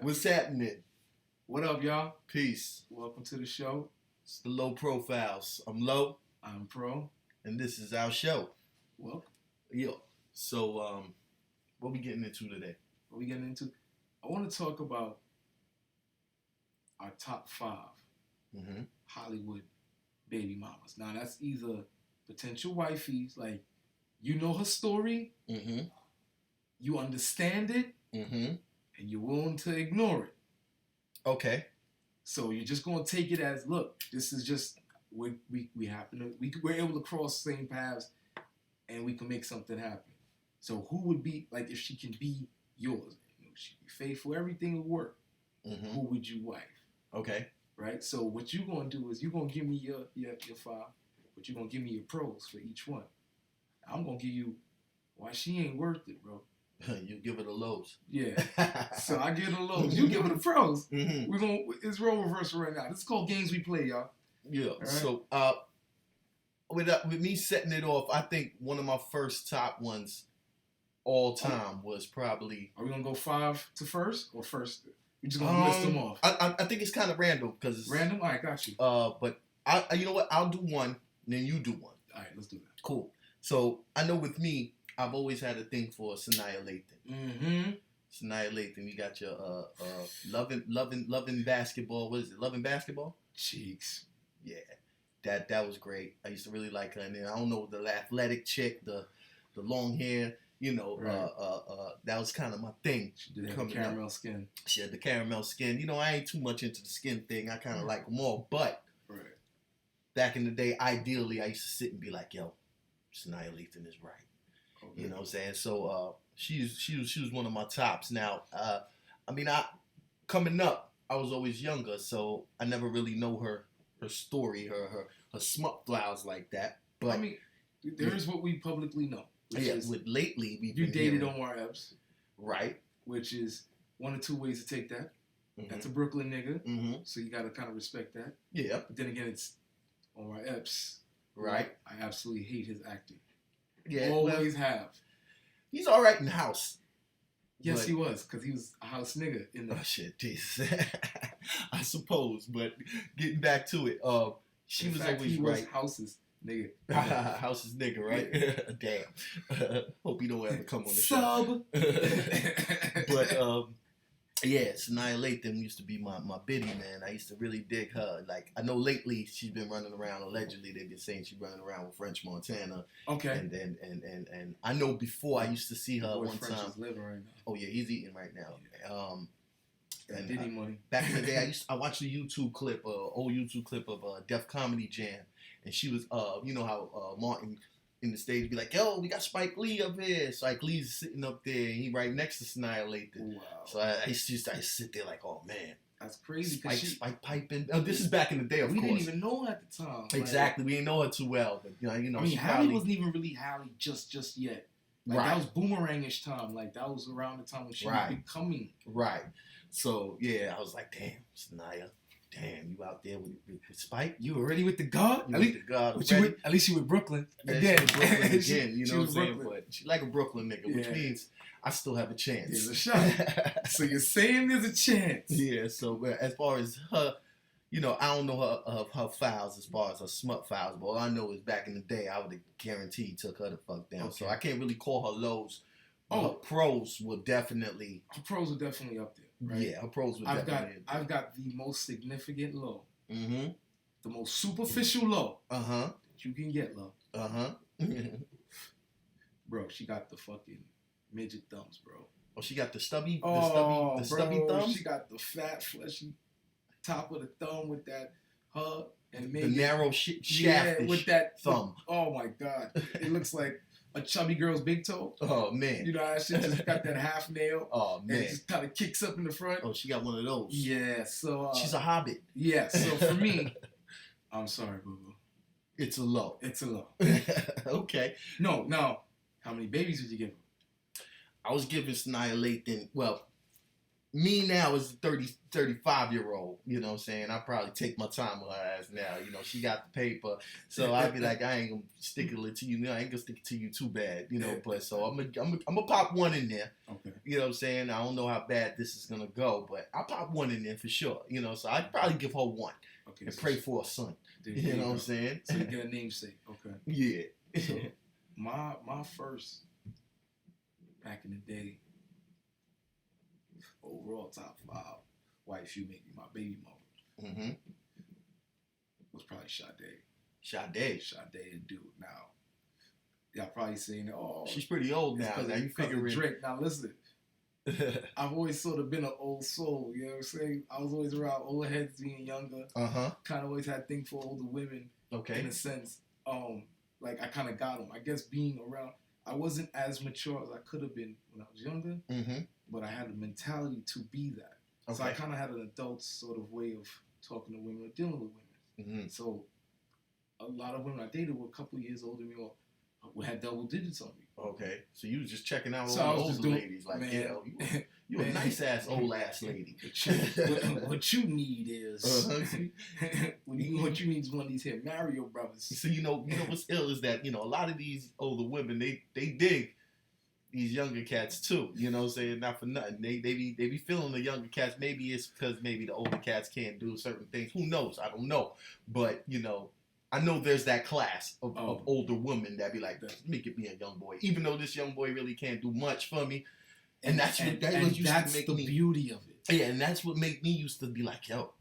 What's happening? What up, y'all? Peace. Welcome to the show. It's the Low Profiles. I'm Low. I'm Pro. And this is our show. Welcome. Yo. So, what we getting into today? What we getting into? I want to talk about our top 5 Hollywood baby mamas. Now, that's either potential wifeys, like, you know her story, you understand it, and you're willing to ignore it. Okay. So you're just gonna take it as, look, this is just we're able to cross the same paths, and we can make something happen. So who would be, like, if she can be yours, she'd be faithful, everything would work. Who would you wife? Okay. Right. So what you gonna do is you're gonna give me your 5, but you're gonna give me your pros for each one. I'm gonna give you why she ain't worth it, bro. You give her the lows. Yeah. So I give her the lows. You give her the pros. It's role reversal right now. This is called games we play, y'all. Yeah. Right? So with me setting it off, I think one of my first top ones all time was probably. Are we gonna go 5 to first or first? We just gonna list them off. I think it's kind of random because it's random. All right, got you. But you know what? I'll do one, then you do one. All right, let's do that. Cool. So I know with me, I've always had a thing for Sanaya Lathan. Sanaya Lathan, you got your loving basketball. What is it? Loving basketball? Cheeks. Yeah, that was great. I used to really like her. And then I don't know, the athletic chick, the long hair. You know, right. That was kind of my thing. She did have caramel skin. She had the caramel skin. You know, I ain't too much into the skin thing. I kind of like them all. But back in the day, ideally, I used to sit and be like, yo, Sanaya Lathan is right. Okay. You know what I'm saying? So she was one of my tops. Now, coming up, I was always younger, so I never really know her story, her smut flies like that. But I mean, there's what we publicly know. Yeah, with lately you dated Omar Epps, right? Which is one of 2 ways to take that. That's a Brooklyn nigga, so you gotta kind of respect that. Yeah. But then again, it's Omar Epps, right? I absolutely hate his acting. Yeah, always have. He's all right in House. Yes, he was, because he was a house nigga in the. Oh shit, Jesus. I suppose, but getting back to it, she was always right. Was House's nigga. House's nigga, right? Yeah. Damn. Hope he don't ever come on the show. But yeah, Sanaya Lathan used to be my biddy, man. I used to really dig her. Like, I know lately she's been running around. Allegedly, they've been saying she's running around with French Montana. Okay. And I know before I used to see her one French time. Is living right now. Oh yeah, he's eating right now. Yeah. And Diddy money. Back in the day, I watched a YouTube clip, old YouTube clip of Def Comedy Jam, and she was, you know how Martin in the stage be like, yo, we got Spike Lee up here. Spike Lee's sitting up there, and he right next to Sanaya Lathan. Wow. So I used to sit there like, oh man, that's crazy. Spike piping. Oh, this is back in the day, of course. We didn't even know her at the time. Exactly, we didn't know her too well. But you know, I mean, Halle wasn't even really Halle just yet. Like, right. That was boomerangish time. Like, that was around the time when she was becoming. Right. So yeah, I was like, damn, Sanaya. Damn, you out there with Spike? You already with the God? At least you with Brooklyn. Yeah, again. Brooklyn again, you know what I'm saying? But she like a Brooklyn nigga, which means I still have a chance. There's a shot. So you're saying there's a chance. Yeah, so as far as her, you know, I don't know her files as far as her smut files, but all I know is back in the day, I would have guaranteed took her the fuck down. Okay. So I can't really call her lows. Her pros will definitely... Her pros are definitely up there. Right? Yeah, her pros were definitely. I've got the most significant low. The most superficial low. That you can get low. Bro, she got the fucking midget thumbs, bro. Oh, she got the stubby stubby thumbs? She got the fat, fleshy top of the thumb with that hug and maybe the narrow shaft with that thumb. Oh my God, it looks like a chubby girl's big toe. Oh man, you know how she just got that half nail. Oh man, and it just kind of kicks up in the front. Oh, she got one of those. Yeah, so she's a hobbit. Yeah, so for me, I'm sorry, boo boo. It's a low. It's a low. Okay. No, now, how many babies would you give her? I was giving Sanaya Lathan. Well, me now is a 35-year-old, you know what I'm saying? I probably take my time with her ass now. You know, she got the paper. So I'd be like, I ain't gonna stick it to you. I ain't gonna stick it to you too bad, you know. But so I'm gonna pop one in there. Okay. You know what I'm saying? I don't know how bad this is gonna go, but I'll pop one in there for sure. You know, so I'd probably give her one. Okay. And pray for a son. You know what I'm saying? So you get a namesake. Okay. Yeah. So my first, back in the day, overall top 5 wife you make me my baby mama was probably Sade. Sade and Dude. Now, y'all probably saying, oh, she's pretty old now. Now you figuring Drake. Now listen, I've always sort of been an old soul. You know what I'm saying? I was always around old heads being younger. Kind of always had a thing for older women. Okay. In a sense, like I kind of got them. I guess being around, I wasn't as mature as I could have been when I was younger. But I had a mentality to be that. Okay. So I kind of had an adult sort of way of talking to women or dealing with women. So a lot of women I dated were a couple of years older than me or had double digits on me. Okay. So you was just checking out all the older ladies. Like, man, yeah, you a nice-ass old-ass lady. What you need is... what you need is one of these here Mario brothers. So you know what's ill is that, you know, a lot of these older women, they dig these younger cats too, you know what I'm saying? Not for nothing. They be feeling the younger cats. Maybe it's because maybe the older cats can't do certain things. Who knows? I don't know. But, you know, I know there's that class of older women that be like, let me get me a young boy. Even though this young boy really can't do much for me. And that's what used to make the beauty of it. Yeah, and that's what made me used to be like, yo.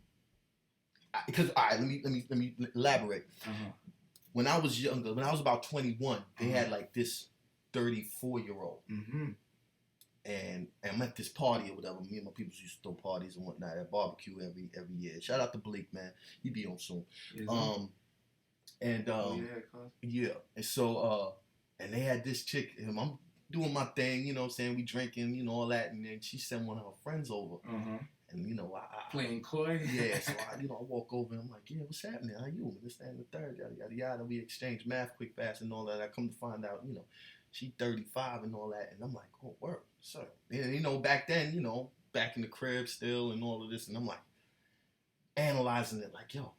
Because, all right, let me elaborate. When I was younger, when I was about 21, they had like this 34-year-old. And I'm at this party or whatever. Me and my people used to throw parties and whatnot at barbecue every year. Shout out to Blake, man. He be on soon. Yeah. And so and they had this chick, and I'm doing my thing, you know what I'm saying? We drinking, you know, all that, and then she sent one of her friends over. And you know, I playing coy. Yeah, so I walk over and I'm like, yeah, what's happening? How you? This, that, and the third, yada yada yada. We exchange math quick, fast, and all that. I come to find out, you know, she 35 and all that, and I'm like, oh, word, sir. And you know, back then, you know, back in the crib still and all of this, and I'm like, analyzing it, like, yo, what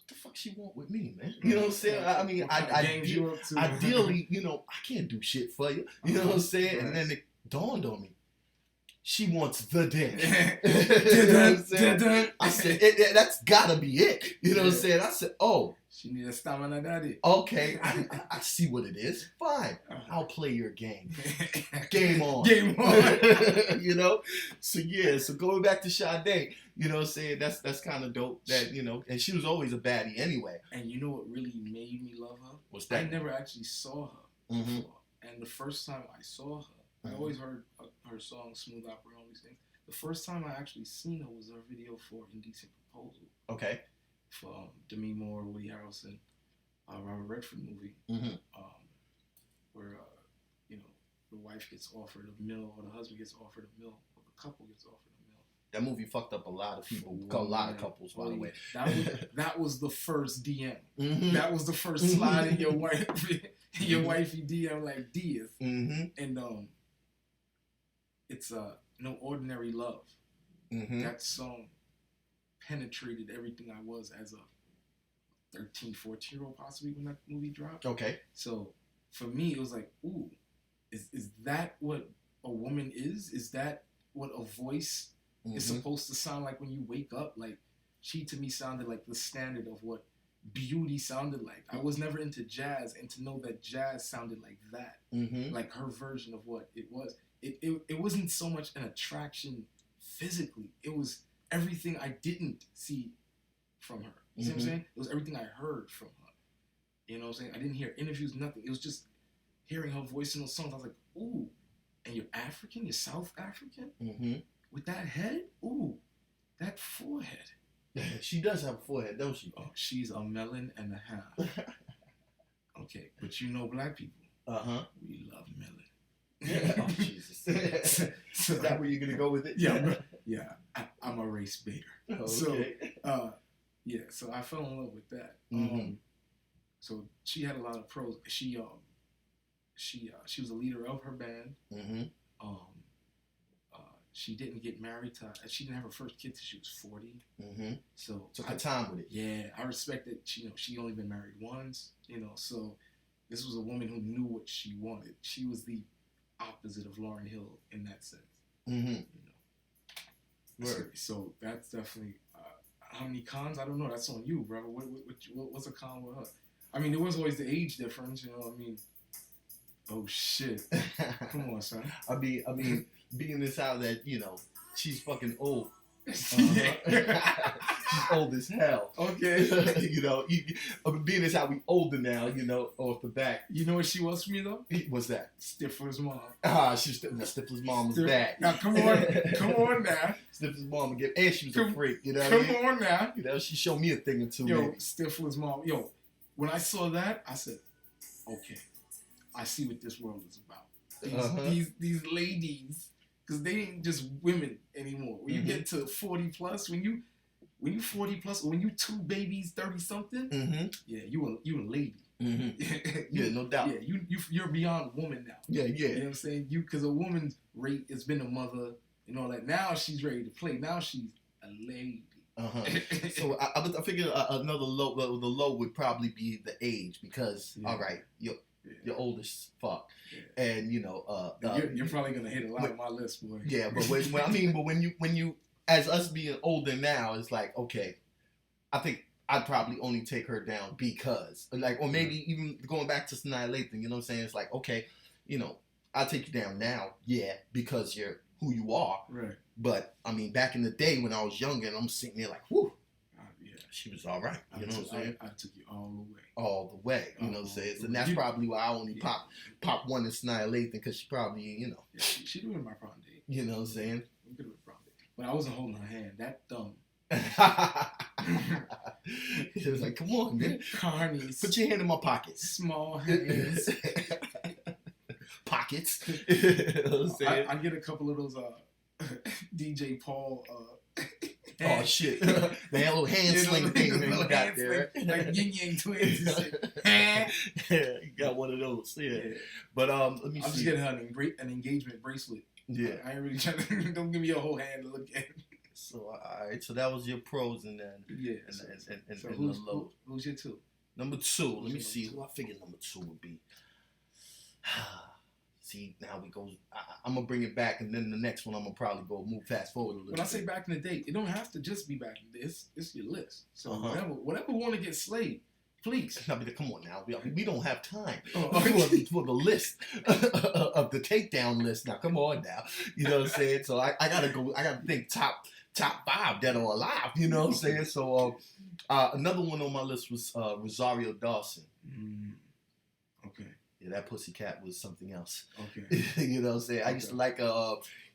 the fuck she want with me, man? You know what I'm saying? I mean, ideally, you know, I can't do shit for you. You know what I'm saying? Right. And then it dawned on me. She wants the dick. You know what I'm saying? I said, that's gotta be it. You know what I'm saying? I said, oh. She need a stamina daddy. Okay, I see what it is. Fine. I'll play your game. Game on. Game on. You know? So yeah, so going back to Sade, you know what I'm saying? That's kind of dope that, you know, and she was always a baddie anyway. And you know what really made me love her? What's that? I never actually saw her before. And the first time I saw her, I always heard her song Smooth Opera and all these things. The first time I actually seen her was her video for Indecent Proposal. Okay. For Demi Moore, Woody Harrelson, Robert Redford movie, where you know, the wife gets offered a meal or the husband gets offered a meal or the couple gets offered a meal. That movie fucked up a lot of people, a lot of couples, by the way. That was the first DM. That was the first slide in your wifey DM like Diaz. And it's No Ordinary Love. That song penetrated everything I was as a 13, 14-year-old possibly when that movie dropped. Okay. So for me, it was like, ooh, is that what a woman is? Is that what a voice is supposed to sound like when you wake up? Like, she to me sounded like the standard of what beauty sounded like. I was never into jazz, and to know that jazz sounded like that, like her version of what it was. It wasn't so much an attraction physically. It was everything I didn't see from her. You see what I'm saying? It was everything I heard from her. You know what I'm saying? I didn't hear interviews, nothing. It was just hearing her voice in those songs. I was like, ooh, and you're African? You're South African? With that head? Ooh, that forehead. She does have a forehead, don't she? Oh, she's a melon and a half. Okay, but you know black people. We love melon. Oh, Jesus. So is that where you're going to go with it? Yeah. I'm a race baiter. Okay. So, so I fell in love with that. So she had a lot of pros. She was a leader of her band. she didn't get married she didn't have her first kid till she was 40. Mm-hmm. So took her time with it. Yeah, I respect that. She only been married once. So this was a woman who knew what she wanted. She was the opposite of Lauryn Hill in that sense. Mm-hmm. So that's definitely. How many cons? I don't know. That's on you, brother. What's a con with her? I mean, there was always the age difference. You know what I mean? Oh shit! Come on, son. I mean, being this out that she's fucking old. She's old as hell. Okay. Being this how we older now. Off the back. You know what she was for me though? What's that? Stifler's mom. Stifler's mom was bad. Now come on now. Stifler's mom and she was a freak. Come on now. She showed me a thing or two. Yo, maybe. Stifler's mom. Yo, when I saw that, I said, okay, I see what this world is about. These ladies, because they ain't just women anymore. When you get to 40 plus, when you 40 plus, or when you 2 babies, 30 something, yeah, you a lady. Yeah, no doubt. Yeah, you're beyond woman now. Yeah. You know what I'm saying? Because a woman's rate has been a mother and all that. Now she's ready to play. Now she's a lady. So I figured another low. The low would probably be the age because all right, you're old as fuck, and you're probably gonna hit a lot of my list, boy. Yeah, but when you as us being older now, it's like okay, I think I'd probably only take her down because or maybe even going back to Sanaa Lathan, you know what I'm saying? It's like okay, I'll take you down now, because you're who you are, right? But I mean, back in the day when I was younger, and I'm sitting there like, whoo. She was all right. You know what I'm saying? I took you all the way. All the way. You know what I'm saying? And that's probably why I only pop one in Sanaa Lathan because she probably, Yeah, she doing my prom date. You know what I'm saying? I'm good with prom date. But I wasn't holding her hand. That thumb. It was like, come on, man. Carnies. Put your hand in my pocket. Small hands. Pockets. You know what I'm saying? I get a couple of those DJ Paul oh shit! The little hand sling thing they got there, like yin yang twins. You got one of those, yeah. But let me see. I'm just getting her an engagement bracelet. Yeah, I ain't really trying to. Don't give me a whole hand to look at. So all right, so that was your pros and then and so the lows. Who's your 2? Number 2. Let me see who I figured number 2 would be. See, now we go. I'm gonna bring it back, and then the next one I'm gonna probably move fast forward a little. When I say back in the day, it don't have to just be back in the day. It's your list. So whatever want to get slayed, please. Come on now. We don't have time for the list of the takedown list. Now come on now. You know what I'm saying? So I gotta go. I gotta think top 5 dead or alive. You know what I'm saying? So another one on my list was Rosario Dawson. Okay. Yeah, that pussycat was something else. Okay. You know what I'm saying? I used to like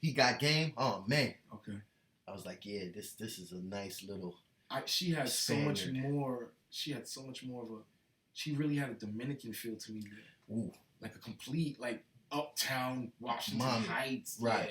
He Got Game. Oh man. Okay. I was like, yeah, this is a nice little. She had standard. so much more. She had so much more of a. She really had a Dominican feel to me. Ooh. Like a complete uptown Washington Heights. Right.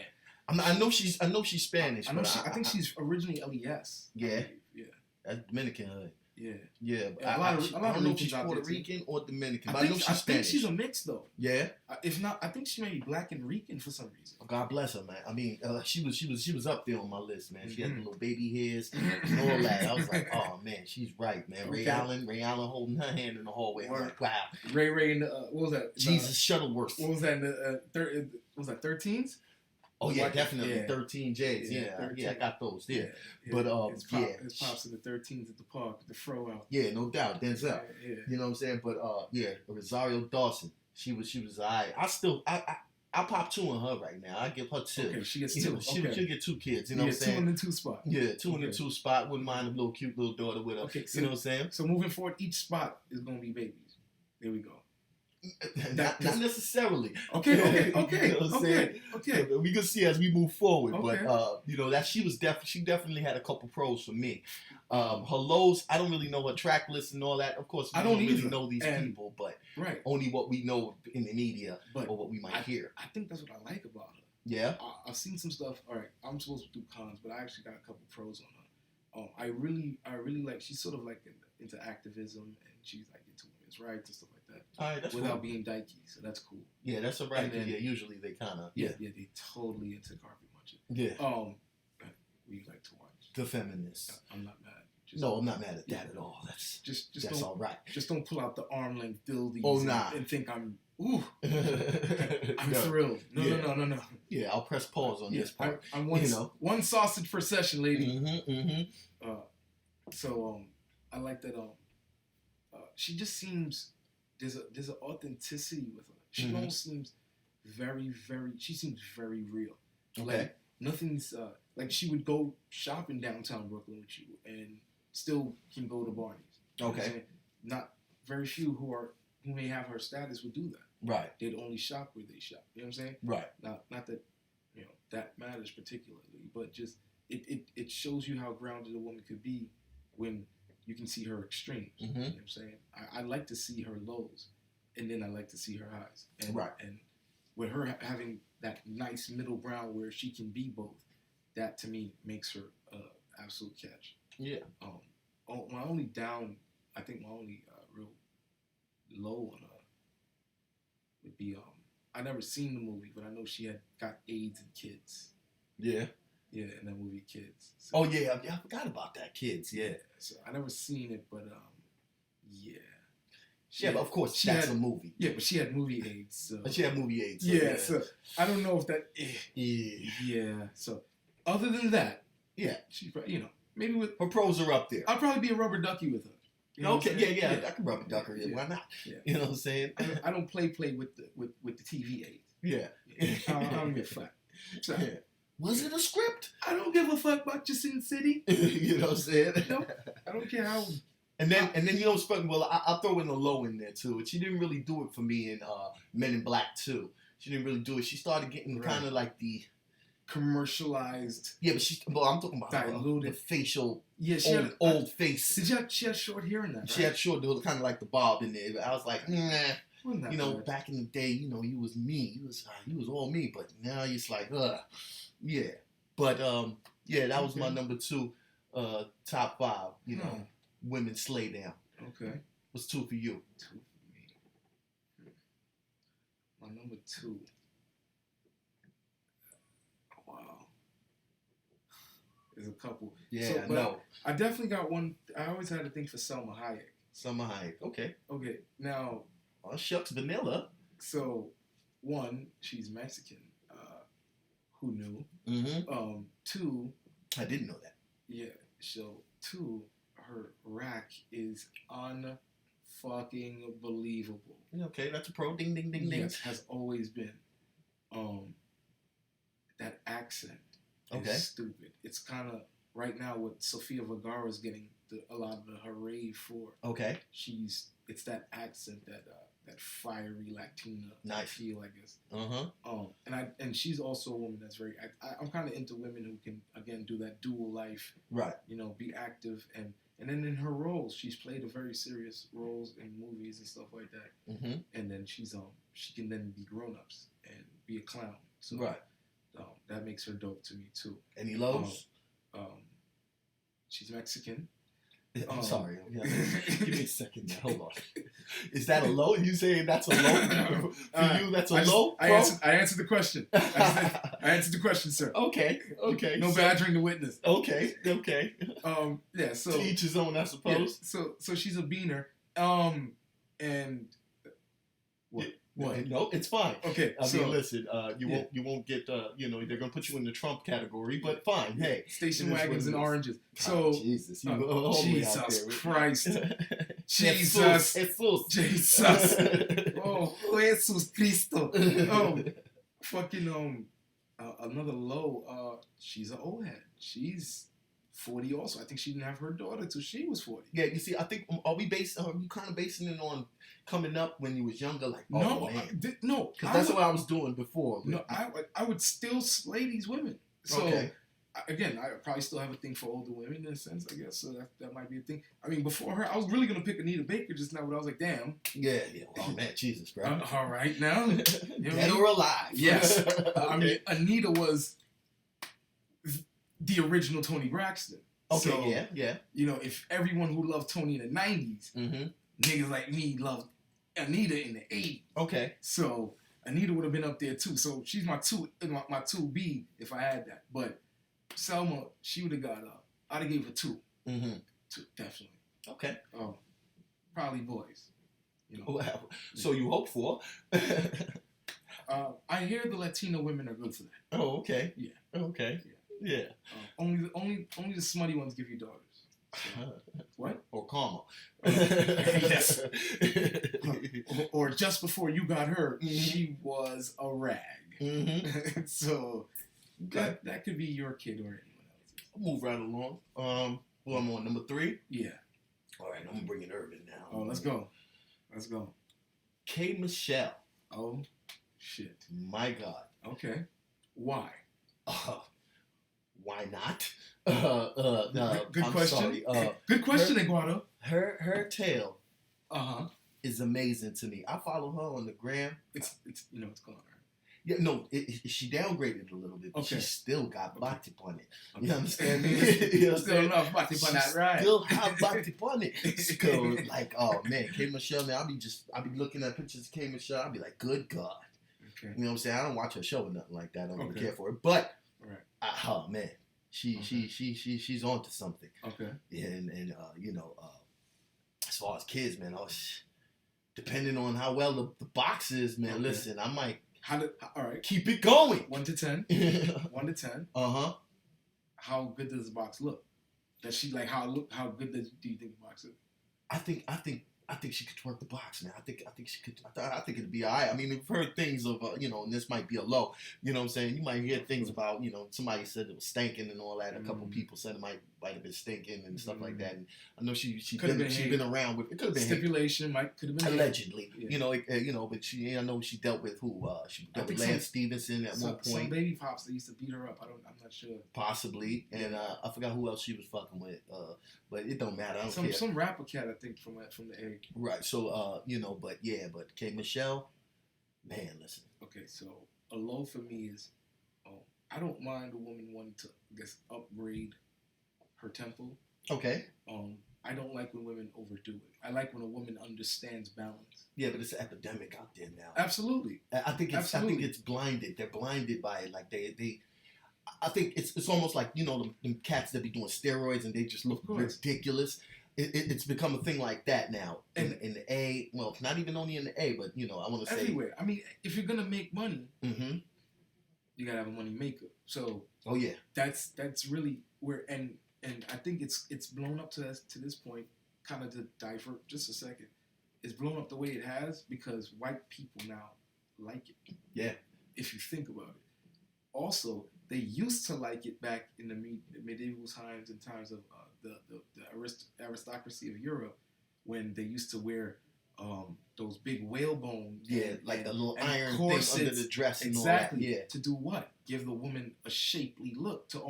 Yeah. I know she's Spanish. I think she's originally LES. Yeah. Yeah. That's Dominican hood. Yeah. Yeah. I don't know if she's Puerto Rican or Dominican. But I know she's Spanish. I think she's a mix though. Yeah. If not, I think she may be black and Rican for some reason. God bless her, man. I mean, she was up there on my list, man. She had the little baby hairs and all that. I was like, oh man, she's right, man. Okay. Ray Allen holding her hand in the hallway. I'm like, wow. Ray in the what was that? Jesus Shuttleworth. What was that in the was that 13s? Oh yeah, definitely 13 J's. Yeah, I got those. Yeah, but his pops in the 13s at the park, the fro out. Yeah, no doubt, Denzel. Yeah. You know what I'm saying? But Rosario Dawson, she was alright. I pop 2 on her right now. I give her 2. Okay, she gets 2. She'll get 2 kids. You know what I'm saying? 2 in the 2 spot. Yeah, 2 in the 2 spot. Wouldn't mind a little cute little daughter with her. Okay, so, you know what I'm saying? So moving forward, each spot is gonna be babies. There we go. Not necessarily. Okay. You know what I'm saying? Okay. We can see as we move forward, but that she definitely had a couple pros for me. Her lows, I don't really know her track list and all that. Of course, we don't really know these people, but only what we know in the media or what we might hear. I think that's what I like about her. Yeah, I've seen some stuff. All right, I'm supposed to do cons, but I actually got a couple pros on her. I really like. She's sort of like into activism, and she's like into women's rights and stuff like that. All right, that's without cool. being dykey, so that's cool. Yeah, that's all right. Usually they kind of they totally into carpet munching. Yeah. We like to watch The Feminist. I'm not mad. No, I'm not mad at that at all. That's don't, all right. Just don't pull out the arm length dildies and think I'm I'm thrilled. No. Yeah, I'll press pause on this part. I'm one sausage per session, lady. So I like that. She just seems there's an authenticity with her. She almost seems very, very. She seems very real. Okay. Like nothing's like she would go shopping downtown Brooklyn with you and still can go to Barney's. Okay. Not very few who may have her status would do that. Right. They'd only shop where they shop. You know what I'm saying? Right. Not that that matters particularly, but just it shows you how grounded a woman could be when you can see her extremes. You know what I'm saying? I like to see her lows, and then I like to see her highs. And, and with her having that nice middle ground where she can be both, that to me makes her absolute catch. Yeah. My only real low on her would be I never seen the movie, but I know she had got AIDS and kids. Yeah. Yeah, in that movie Kids. So, oh yeah, I forgot about that, Kids. Yeah. So I never seen it, but yeah. But of course that's a movie. Yeah, but she had movie AIDS. So. But she had movie AIDS. So yeah, so I don't know if that. Yeah. So other than that, she maybe with her pros are up there. I'll probably be a rubber ducky with her. You know yeah, I can rubber duck her. Yeah. Why not? Yeah. You know what I'm saying? I don't play with the TV AIDS. Yeah. I don't give a fuck. So, was it a script? I don't give a fuck about your Sin City. You know what I'm saying? No, I don't care how. And then you know what's funny? Well, I'll throw in a low in there too. She didn't really do it for me in Men in Black 2. She didn't really do it. She started getting kind of like the commercialized. Yeah, but I'm talking about the facial. Yeah, she had old face. She had short hair in that. Right? She had short. There was kind of like the bob in there. But I was like, nah. You know, back in the day, you was me. You was all me. But now it's like, yeah. But that was my number 2, top 5. You know, women slay down. Okay. What's 2 for you? 2 for me. My number 2. Wow. There's a couple. Yeah, no. I definitely got one. I always had a thing for Selma Hayek. Selma Hayek. Okay. Okay. Now. Oh shucks, vanilla. So, 1, she's Mexican. Who knew? 2. I didn't know that. Yeah. So 2, her rack is unfucking believable. Okay, that's a pro. Ding, ding, ding, ding. Yes, has always been. That accent is stupid. It's kind of right now what Sofia Vergara is getting a lot of her rave for. Okay. It's that accent that fiery Latina feel, I guess. And she's also a woman that's very. I'm kind of into women who can again do that dual life. Right. Be active and then in her roles, she's played a very serious roles in movies and stuff like that. And then she can then be grown-ups and be a clown. So that makes her dope to me too. Any lows? She's Mexican. I'm sorry. Give me a second now. Hold on. Is that a low? You saying that's a low? For you, that's a low? I answered the question. I answered the question, sir. Okay. No badgering the witness. Okay. Yeah. So to each his own, I suppose. Yeah, so she's a beaner. And what? No, it's fine. Okay. I mean, listen. You won't get. They're gonna put you in the Trump category, but fine. Hey, station wagons and oranges. So Jesus, Jesus Christ, Jesus. Oh, Jesus Cristo. Fucking another low. She's an old head. She's 40 also. I think she didn't have her daughter till she was 40. Yeah, you see, I think are you kind of basing it on coming up when you was younger? Like, no, because that's what I was doing before. No, I would still slay these women. So again, I probably still have a thing for older women in a sense, I guess. So that might be a thing. I mean, before her, I was really gonna pick Anita Baker just now, but I was like, damn. Yeah. Oh man, Jesus, bro. All right now, dead or alive? Yes. I mean, Anita was the original Toni Braxton. Okay, so, yeah. If everyone who loved Toni in the 90s, niggas like me loved Anita in the 80s. Okay. So, Anita would have been up there too. So she's my 2B if I had that. But Selma, she would have got I'd have gave her 2. Mm-hmm. 2, definitely. Okay. Probably boys. Well, so you hope for. I hear the Latino women are good for that. Oh, okay. Yeah. Okay. Yeah. Only the smutty ones give you daughters. So, what? Or karma. Yes. or just before you got her, she was a rag. Mm-hmm. So that could be your kid or anyone else. I'll move right along. Well, I'm on number 3. Yeah. All right, I'm bringing Urban now. Oh, let's go. K. Michelle. Oh, shit. My God. Okay. Why? Why not? Good I'm question. Sorry. Good question, Eduardo. Her tale. Uh-huh. Is amazing to me. I follow her on the gram. It's gone. Yeah, no, she downgraded a little bit, but she still got bati on it. Okay. You understand me? You know still enough bati on that, right? Still have bati on it. So, like, oh man, K. Michelle, man, I'll be looking at pictures of K. Michelle, I'll be like, good God. Okay. You know what I'm saying? I don't watch her show or nothing like that. I don't really care for it. But, right. Man, she's on to something. Okay. Yeah, and as far as kids, man, depending on how well the box is, man, listen, I might. All right. Keep it going. 1 to 10. 1 to 10. Uh-huh. How good does the box look? Does she like how good do you think the box is? I think she could twerk the box, man. I think she could. I think it'd be all right. I mean, we've heard things of, and this might be a low. You know what I'm saying? You might hear things about, somebody said it was stinking and all that. A couple people said it might have been stinking and stuff like that. And I know she's been around with. It could have been stipulation. Could have been allegedly. Yeah. But I know she dealt with who? She dealt with Lance Stevenson at one point. Some baby pops that used to beat her up. I'm not sure. Possibly, and I forgot who else she was fucking with. But it don't matter. I don't care. Some rapper cat, I think, from the egg. Right. So, but K. Michelle, man, listen. Okay, so a low for me is, I don't mind a woman wanting to, upgrade her tempo. Okay. I don't like when women overdo it. I like when a woman understands balance. Yeah, but it's an epidemic out there now. Absolutely. I think it's blinded. They're blinded by it. Like I think it's almost like them cats that be doing steroids and they just look ridiculous. It's become a thing like that now in the A. Well, not even only in the A, but I want to say everywhere. I mean, if you're gonna make money, mm-hmm. you gotta have a money maker. So yeah, that's really where and I think it's blown up to this point. Kind of to divert just a second, it's blown up the way it has because white people now like it. Yeah, if you think about it. Also, they used to like it back in the medieval times, in times of the aristocracy of Europe, when they used to wear those big whalebone, like the little iron corsets, thing under the dress, and exactly. All that. Yeah. To do what? Give the woman a shapely look, to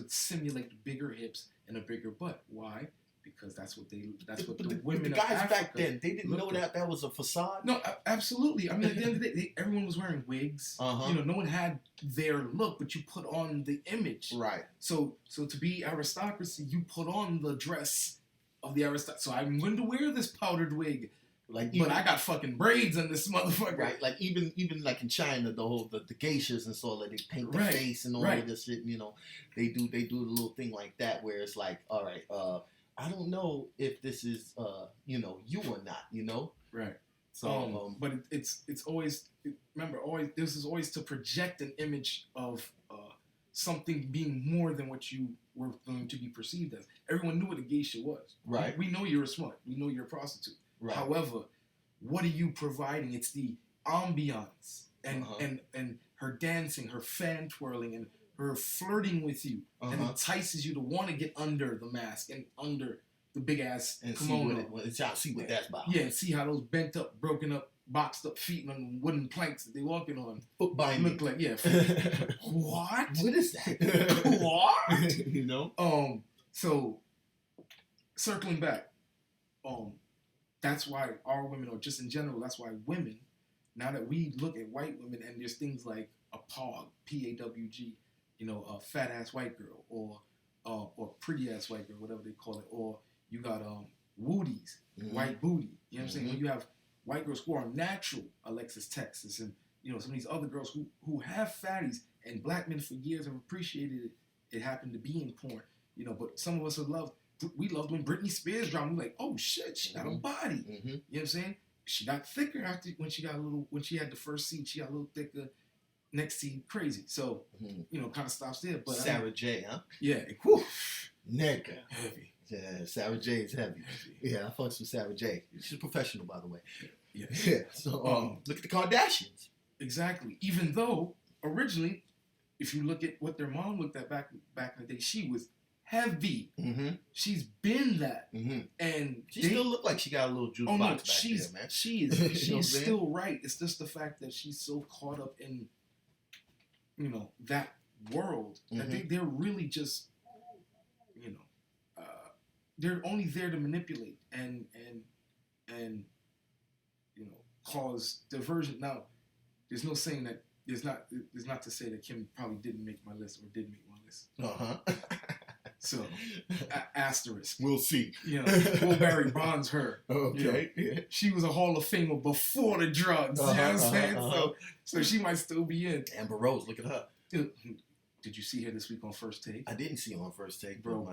simulate bigger hips and a bigger butt. Why? Because that's what the women. The guys of Africa back then, they didn't know that was a facade. No, absolutely. I mean, at the end of the day, everyone was wearing wigs. Uh-huh. No one had their look, but you put on the image. Right. So to be aristocracy, you put on the dress of the aristocracy. So I'm going to wear this powdered wig, but I got fucking braids on this motherfucker. Right. Like even like in China, the geishas and so like they paint the face and all of this shit. They do the little thing like that where it's like, all right, I don't know if this is you or not, Right. So but it's always, remember, this is always to project an image of something being more than what you were going to be perceived as. Everyone knew what a geisha was. Right. We know you're a slut. We know you're a prostitute. Right. However, what are you providing? It's the ambiance and her dancing, her fan twirling, and her flirting with you, and entices you to want to get under the mask and under the big ass and kimono. See what that's about. Yeah, and see how those bent up, broken up, boxed up feet on wooden planks that they're walking on foot binding look like what? What is that? What? So circling back, that's why our women, or just in general, that's why women, now that we look at white women and there's things like a PAWG, P-A-W-G, a fat ass white girl, or pretty ass white girl, whatever they call it, or you got woodies, white booty. You know what I'm saying? When you have white girls who are natural, Alexis Texas and some of these other girls who have fatties, and black men for years have appreciated it. It happened to be in porn, but some of us have loved. We loved when Britney Spears dropped. We're like, oh shit, she got a body. You know what I'm saying? She got thicker after when she had the first seed. She got a little thicker. Next seed, crazy. So kind of stops there. But Sarah J, huh? Yeah, whew, nigga, heavy. Yeah, Sarah J is heavy. Yeah, I fucks with Sarah J. She's a professional, by the way. Yeah. So look at the Kardashians. Exactly. Even though originally, if you look at what their mom looked at back in the day, she was heavy. She's been that, and she still look like she got a little juice box back there, man. She is still right. It's just the fact that she's so caught up in, that world that they're really just, they're only there to manipulate and cause diversion. Now, there's no saying that there's not to say that Kim probably didn't make my list or did make my list. So, asterisk. We'll see. Will Barry Bonds her. Okay. She was a Hall of Famer before the drugs. You know what I'm saying? So she might still be in. Amber Rose, look at her. Did you see her this week on First Take? I didn't see her on First Take, bro.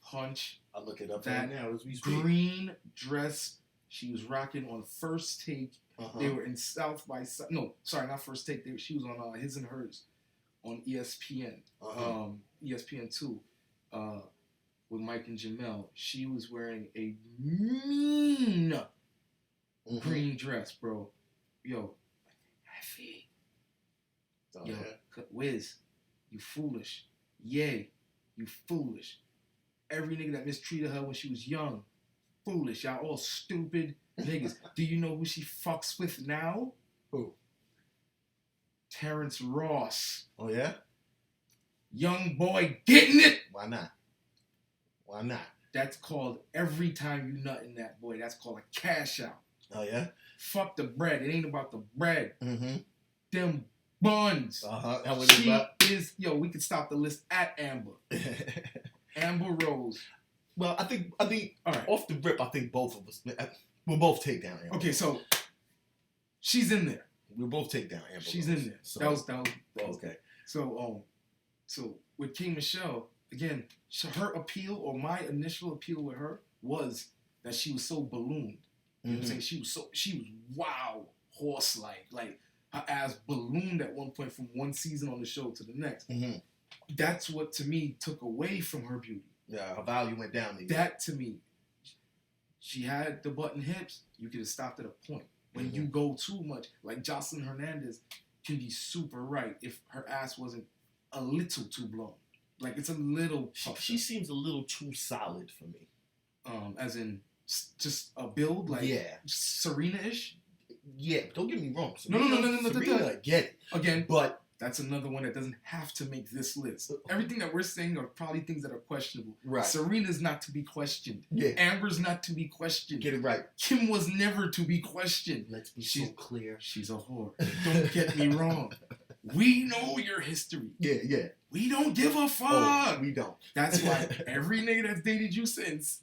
Punch. I'll look it up right now as we speak. Green dress she was rocking on First Take. They were in South by South. No, sorry, not First Take. She was on His and Hers on ESPN. ESPN 2. With Mike and Jamel. She was wearing a mean green dress, bro. Yo, heavy. Yo, Wiz, you foolish. Yay, you foolish. Every nigga that mistreated her when she was young, foolish. Y'all all stupid niggas. Do you know who she fucks with now? Who? Terrence Ross. Oh, yeah? Young boy getting it. Why not? Why not? That's called every time you nut in that boy. That's called a cash out. Oh, yeah? Fuck the bread. It ain't about the bread. Them buns. That was she is, we could stop the list at Amber. Amber Rose. Well, I think all right. Off the rip, I think both of us, we'll both take down Amber. Okay, so she's in there. We'll both take down Amber She's Rose. in there. So, that was okay. So with King Michelle, again, her appeal or my initial appeal with her was that she was so ballooned. You know what I'm saying? She was wow, horse-like. Like, her ass ballooned at one point from one season on the show to the next. That's what, to me, took away from her beauty. Yeah, her value went down. That, to me, she had the button hips. You could have stopped at a point. When you go too much, like Jocelyn Hernandez can be super right if her ass wasn't a little too blown. Like, it's a little... She seems a little too solid for me. As in, just a build? Like, Serena-ish? Yeah, don't get me wrong. No. Serena, get it. Again, but that's another one that doesn't have to make this list. Everything that we're saying are probably things that are questionable. Right. Serena's not to be questioned. Yeah. Amber's not to be questioned. Get it right. Kim was never to be questioned. Let's be so clear. She's a whore. Don't get me wrong. We know your history. Yeah. We don't give a fuck. Oh, we don't. That's why every nigga that's dated you since,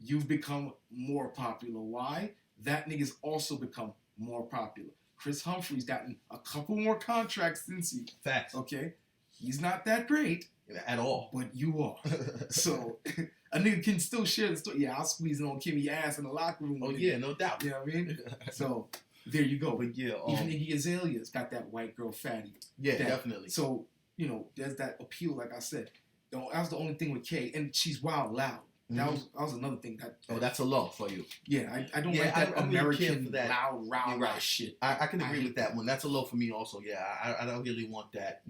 you've become more popular. Why? That nigga's also become more popular. Chris Humphrey's gotten a couple more contracts since you. Facts. Okay? He's not that great. At all. But you are. So, a nigga can still share the story. Yeah, I'll squeeze it on Kimmy's ass in the locker room. Oh, yeah, no doubt. You know what I mean? So, there you go. But yeah, even Iggy Azalea's got that white girl fatty. Yeah, definitely. So, there's that appeal, like I said. That was the only thing with Kay. And she's wild loud. That was another thing. That's a low for you. Yeah, I don't like that American that. loud, rah shit. I can agree with that one. That's a low for me also. Yeah, I don't really want that,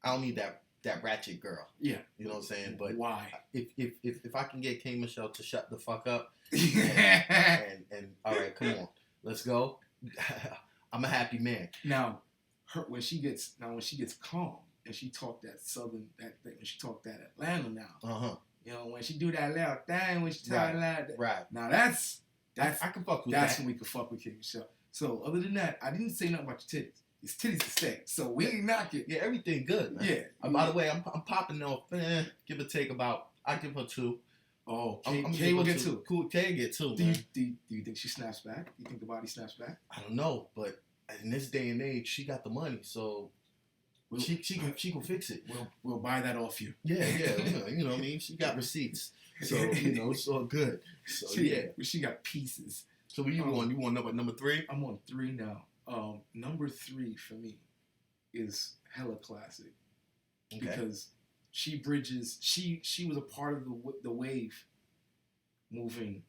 I don't need that ratchet girl. Yeah. You know what I'm saying? But why? If I can get K Michelle to shut the fuck up and all right, come on. Let's go. I'm a happy man. Now, when she gets calm and she talk that southern when she talk that Atlanta now. When she do that loud thing, when she talk like that. Right. Now that's I can fuck with that. That's when we can fuck with King Michelle. So other than that, I didn't say nothing about your titties. It's titties to stay. So we ain't knock it. Yeah, everything good, man. Yeah. By the way, I'm popping off. Give or take about. I give her 2. Oh, Kay will get 2. Cool, Kay get 2. Do you think she snaps back? Do you think the body snaps back? I don't know, but in this day and age, she got the money, so she can fix it. We'll buy that off you. Yeah. You know what I mean? She got receipts, so it's all good. So she got pieces. So where you going? You want number 3? I'm on 3 now. Number 3 for me is hella classic because she bridges. She was a part of the wave moving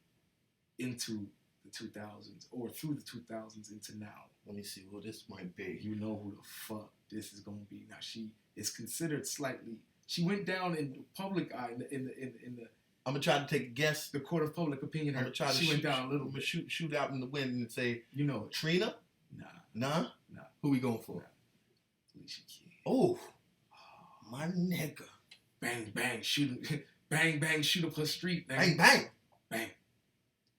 into the 2000s or through the 2000s into now. Let me see who this might be. You know who the fuck this is gonna be. Now she is considered slightly. She went down in the public eye in the. I'm gonna try to take a guess. The court of public opinion. She went down a little bit. Shoot out in the wind and say, you know, Trina. Nah. Who we going for? Alicia Keys. Oh, my nigga. Bang bang shoot. Bang bang shoot up her street. Bang bang.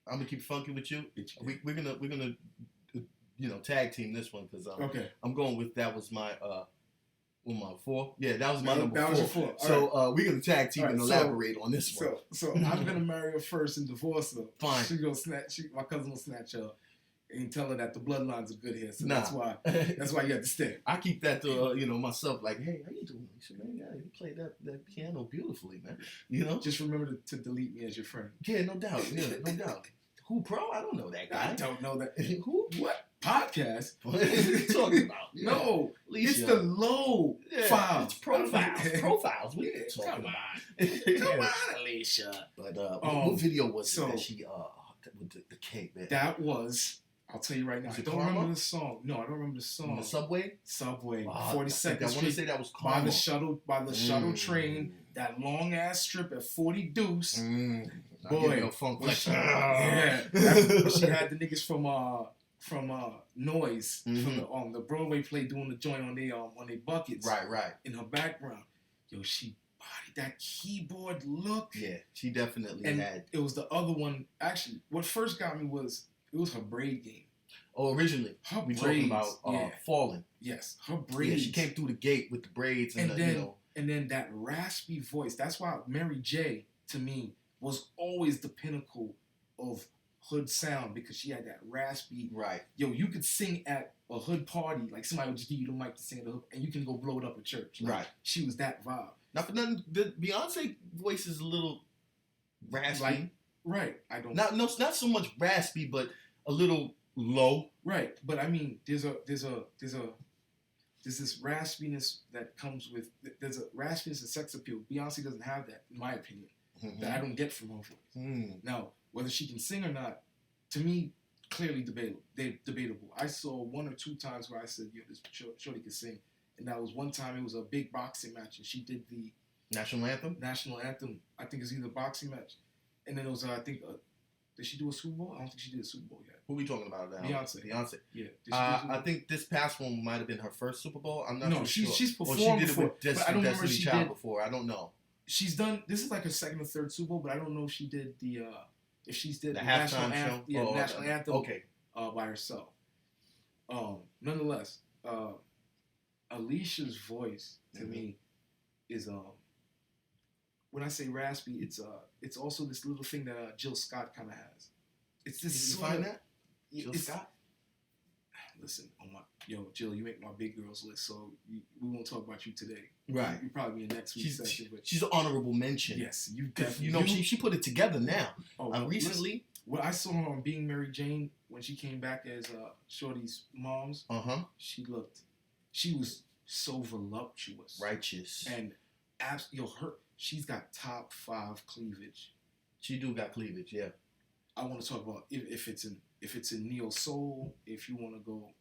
I'm gonna keep funky with you. We're gonna tag team this one because I'm going with that was my my 4. Yeah, that was my number 4. That was your 4. So we're gonna tag team and elaborate on this one. So I'm gonna marry her first and divorce her. Fine. She gonna snatch. My cousin will snatch her and tell her that the bloodlines are good here. So that's why you have to stay. I keep that to myself. Like, hey, how you doing? Man, yeah, you played that piano beautifully, man. You know. Just remember to delete me as your friend. Yeah, no doubt. Yeah, no doubt. Who, bro? I don't know that guy. I don't know that. Who? What? Podcast? What are you talking about? Yeah. No, it's the low file. It's profiles. Profiles. We ain't talking Come about. Come on, Alicia. But what video was it that she with the cake, man? That was. I'll tell you right now. I don't remember the song. No, I don't remember the song. In the subway. 42nd Street. I want to say that was Karma. By the shuttle train. That long ass strip at 40 Deuce. Boy, funk yeah. She had the niggas from Noise from the Broadway play doing the joint on their buckets. Right. In her background, yo, she bodied that keyboard look. Yeah, she definitely had. It was the other one. Actually, what first got me was her braid game. Oh, originally we talking about Falling. Yes, her braids. Yeah, she came through the gate with the braids and then that raspy voice. That's why Mary J to me was always the pinnacle of hood sound because she had that raspy. Right. Yo, you could sing at a hood party, like somebody would just give you the mic to sing at the hood, and you can go blow it up at church. Like, right. She was that vibe. Now, for nothing, the Beyonce voice is a little raspy. Right. I don't. Not so much raspy, but a little low. Right. But I mean, there's this raspiness that comes with. There's a raspiness and sex appeal. Beyonce doesn't have that, in my opinion. That I don't get from her voice. Now, whether she can sing or not, to me, clearly debatable. I saw 1 or 2 times where I said, yo, this shorty can sing. And that was one time, it was a big boxing match, and she did the National Anthem? National Anthem. I think it's either a boxing match. And then it was, I think, did she do a Super Bowl? I don't think she did a Super Bowl yet. Who are we talking about now? Beyonce. Yeah. I think this past one might have been her first Super Bowl. I'm not sure. She's performed she did before, it with but I don't remember she Child did before. I don't know. She's done. This is like her second or third Super Bowl, but I don't know if she did the the halftime show. Yeah, National Anthem. Okay. By herself. Nonetheless, Alicia's voice to me is when I say raspy, it's also this little thing that Jill Scott kind of has. It's this. Did you find that? Jill Scott. Listen, Jill, you make my big girls list, so we won't talk about you today. Right. You'll probably be in next week's session. But she's an honorable mention. Yes, you definitely. She put it together now. Recently. Well, I saw her on Being Mary Jane when she came back as Shorty's mom's. She was so voluptuous. Righteous. And she's got top 5 cleavage. She do got cleavage, yeah. I want to talk about if it's in neo soul, if you want to go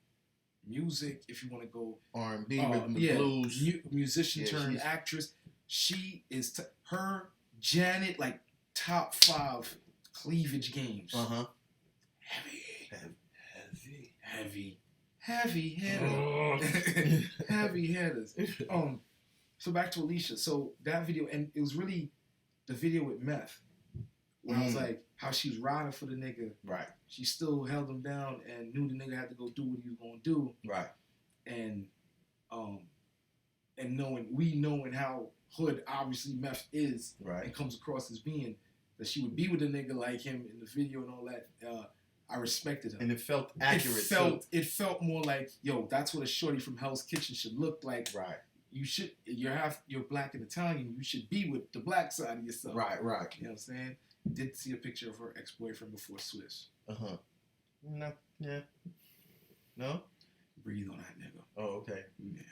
music, if you want to go R&B, rhythm and blues, musician turned actress. She is her Janet, like top 5 cleavage games. Heavy hitters. Heavy hitters. So back to Alicia. So that video, and it was really the video with Meth. When I was like, how she was riding for the nigga. Right. She still held him down and knew the nigga had to go do what he was gonna do. Right. And knowing how hood obviously Meth is, right, and comes across as being, that she would be with a nigga like him in the video and all that. I respected her. And it felt accurate, It felt more like, yo, that's what a shorty from Hell's Kitchen should look like. Right. You're black and Italian. You should be with the black side of yourself. Right. You know what I'm saying? Did see a picture of her ex-boyfriend before Swiss. No. Yeah. No? Breathe on that nigga. Oh, okay. Yeah.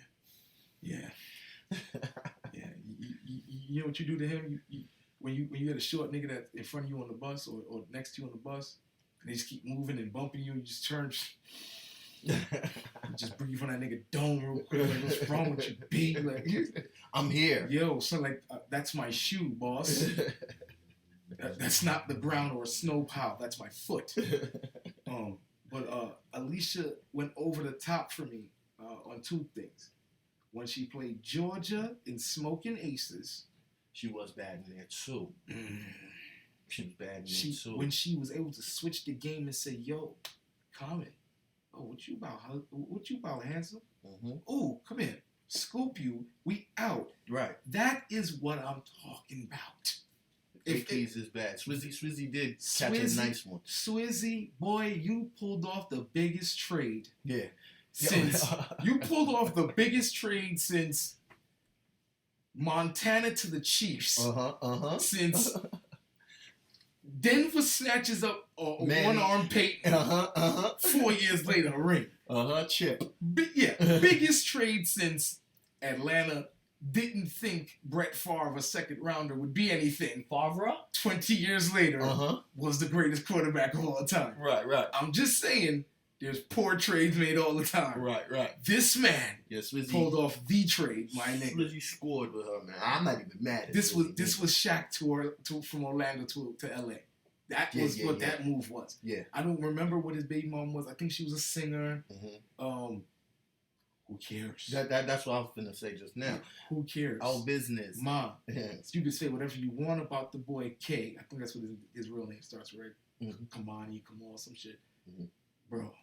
Yeah. You know what you do to him? When you get a short nigga that's in front of you on the bus or next to you on the bus, and they just keep moving and bumping you, you just turn. Just breathe on that nigga dome real quick. Like, what's wrong with you, B? Like, I'm here. Yo, so like, that's my shoe, boss. That's not the ground or a snow pile. That's my foot. But Alicia went over the top for me on two things. When she played Georgia in Smoking Aces, she was bad in there too. She was bad in there too. When she was able to switch the game and say, "Yo, Common, oh, what you about, handsome? Oh, come in, scoop you, we out." Right. That is what I'm talking about. Keys is bad. Swizzy did catch a nice one. Swizzy, boy, you pulled off the biggest trade. Yeah. You pulled off the biggest trade since Montana to the Chiefs. Since Denver snatches up a one-arm Peyton. 4 years later, a ring. Chip. Biggest trade since Atlanta didn't think Brett Favre, a second rounder, would be anything. Favre? 20 years later, was the greatest quarterback of all time. Right. I'm just saying, there's poor trades made all the time. Right. This man pulled off the trade, my nigga. Swizzy scored with her, man. I'm not even mad at this. This was Shaq from Orlando to LA. That was what that move was. Yeah. I don't remember what his baby mom was. I think she was a singer. Who cares? That's what I was gonna say just now. Who cares? Our business. Mom. You can say whatever you want about the boy K. I think that's what his real name starts with, right? Kamani, Kamal, some shit. Bro,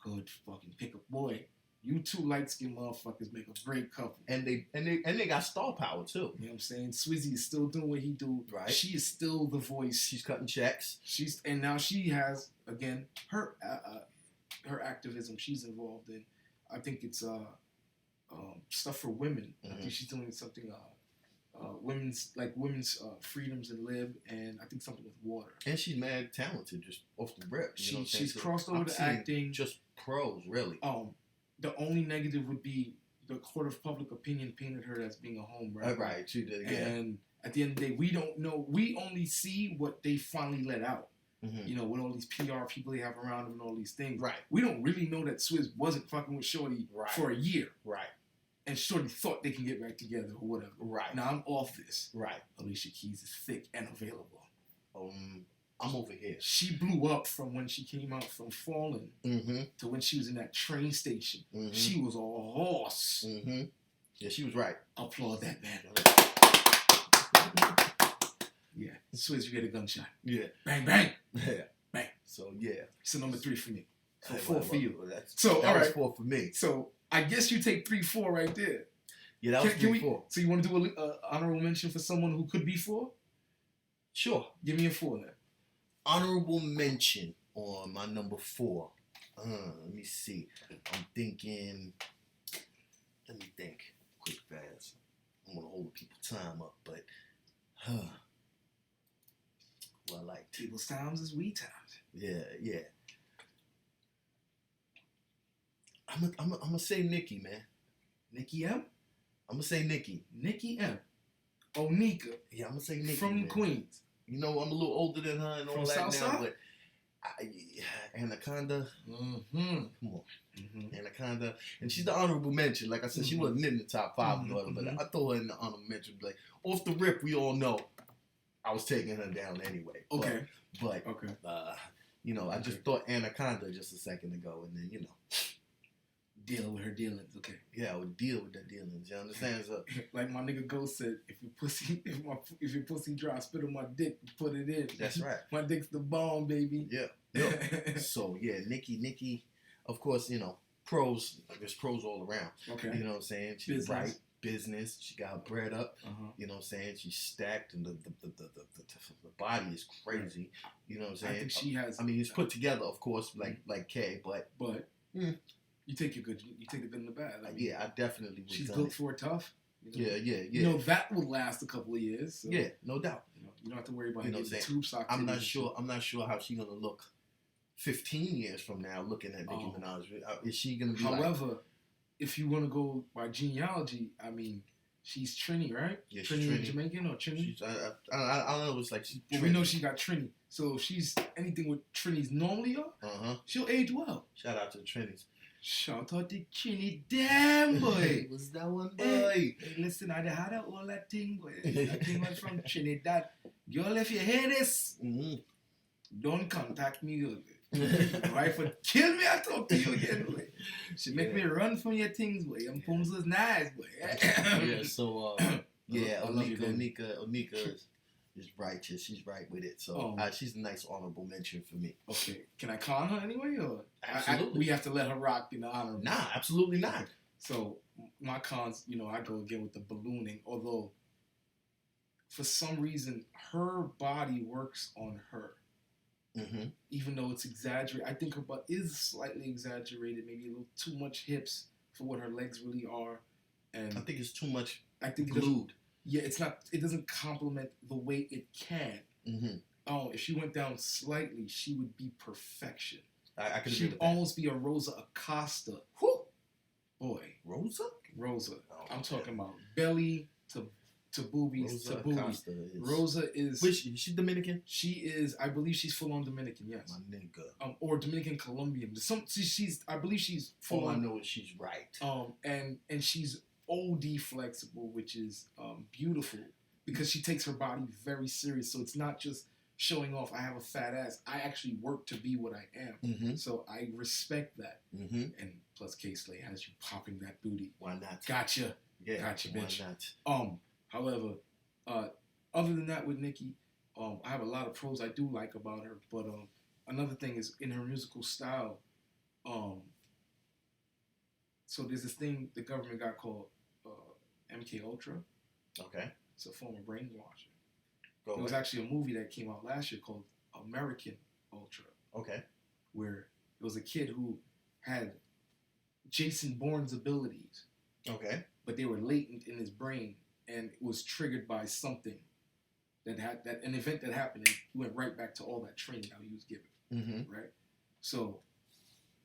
good fucking pickup boy. You two light-skinned motherfuckers make a great couple. And they got star power too. You know what I'm saying? Swizzy is still doing what he do. Right. She is still the voice. She's cutting checks. And now she has, again, her activism she's involved in. I think it's stuff for women. I think she's doing something women's freedoms and lib, and I think something with water. And she's mad talented, just off the rip. She's crossed over to acting. Just pros, really. The only negative would be the court of public opinion painted her as being a home wrecker. Right, she did. Yeah. And at the end of the day, we don't know. We only see what they finally let out. You know, with all these PR people they have around them and all these things. Right. We don't really know that Swizz wasn't fucking with Shorty for a year. Right. And Shorty thought they can get back together or whatever. Right. Now I'm off this. Right. Alicia Keys is thick and available. I'm over here. She blew up from when she came out from Fallen to when she was in that train station. She was a horse. Yeah, she was right. Applaud that man. Yeah. Swizz, you get a gunshot. Yeah. Bang, bang. Yeah. Bang. So, yeah. So number 3 for me. So Hey, 4 for you. That all right. was 4 for me. So I guess you take 3, 4 right there. Yeah, that was 3, 4. So you want to do an honorable mention for someone who could be 4? Sure. Give me a 4 then. Honorable mention on my number 4. Let me see. I'm thinking. Let me think. Quick, fast. I want to hold people time up, but. Well, like people's times is we times. Yeah. I'm gonna say Nikki, man. Nikki M? I'm gonna say Nikki. Nikki M. Oh, Nika. Yeah, I'm gonna say Nikki. From Queens. You know, I'm a little older than her and all from that now, Southside? but Anaconda. Come on. Anaconda. And she's the honorable mention. Like I said, she wasn't in the top 5 but I throw her in the honorable mention. Like, off the rip, we all know I was taking her down anyway. Okay. But you know, I just thought Anaconda just a second ago, and then, you know. Dealing with her dealings, okay. Yeah, I would deal with the dealings, you understand? So, like my nigga Ghost said, if your pussy dry, spit on my dick, put it in. That's right. My dick's the bomb, baby. Yeah. So, yeah, Nikki, of course, you know, pros, there's pros all around. Okay. You know what I'm saying? She's right. business. She got her bread up. You know what I'm saying? She's stacked, and the body is crazy. You know what I'm saying? I think she has. I mean, it's put together, of course, like Kay, but you take the good and the bad. I mean, yeah, I definitely would. She's built for it tough. You know? Yeah. You know that will last a couple of years. So, yeah, no doubt. You don't have to worry about getting tube sock. I'm not sure how she's gonna look 15 years from now looking at Nicki Minaj. Is she gonna be? However, if you want to go by genealogy, I mean, she's Trini, right? Yeah, Trini Jamaican or Trini? I don't know. It's like she's. Well, we know she got Trini, so if she's anything with Trini's normally, she'll age well. Shout out to the Trinis. Shout out to Trini, damn boy. What's that one, boy? Hey, listen, I had all that thing, boy. That thing was from Trinidad. Girl, if you hear this, don't contact me. Your wife would kill me. I talk to you again, boy. She make me run from your things, boy. Your phones was nice, boy. Yeah. So, Onika is righteous. She's right with it. So she's a nice honorable mention for me. Okay. Can I con her anyway, or absolutely we have to let her rock in the honorable? Nah, absolutely not. So my cons, I go again with the ballooning. Although for some reason her body works on her. Even though it's exaggerated, I think her butt is slightly exaggerated, maybe a little too much hips for what her legs really are, and I think it's too much. I think glued. It's not. It doesn't complement the way it can. If she went down slightly, she would be perfection. I could. She'd almost be a Rosa Acosta. Whew. Boy, Rosa. Oh, I'm talking about belly to boobies Rosa to boobies. Rosa is. Which is she Dominican? She is. I believe she's full on Dominican. Yes. My nigga. Or Dominican Colombian. She's. I believe she's full. All I know is she's right. And she's OD flexible, which is beautiful because she takes her body very serious. So it's not just showing off. I have a fat ass. I actually work to be what I am. So I respect that. And plus, K-Slay has you popping that booty. Why not? Gotcha. Yeah. Gotcha, bitch. Why not? However, other than that, with Nicki, I have a lot of pros I do like about her. But another thing is in her musical style. So there's this thing the government got called MK Ultra. Okay. It's a form of brainwashing. There was actually a movie that came out last year called American Ultra. Okay. Where it was a kid who had Jason Bourne's abilities. Okay. But they were latent in his brain, and it was triggered by something an event that happened, and he went right back to all that training that he was given. Right. So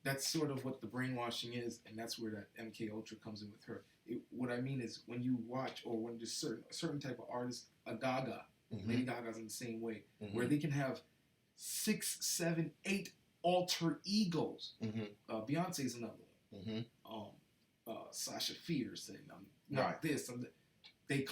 that's sort of what the brainwashing is, and that's where that MK Ultra comes in with her. What I mean is when you watch, or when there's a certain type of artist, a Gaga, Lady Gaga's in the same way, where they can have 6, 7, 8 alter egos. Beyonce's another one. Sasha Fierce and not this. They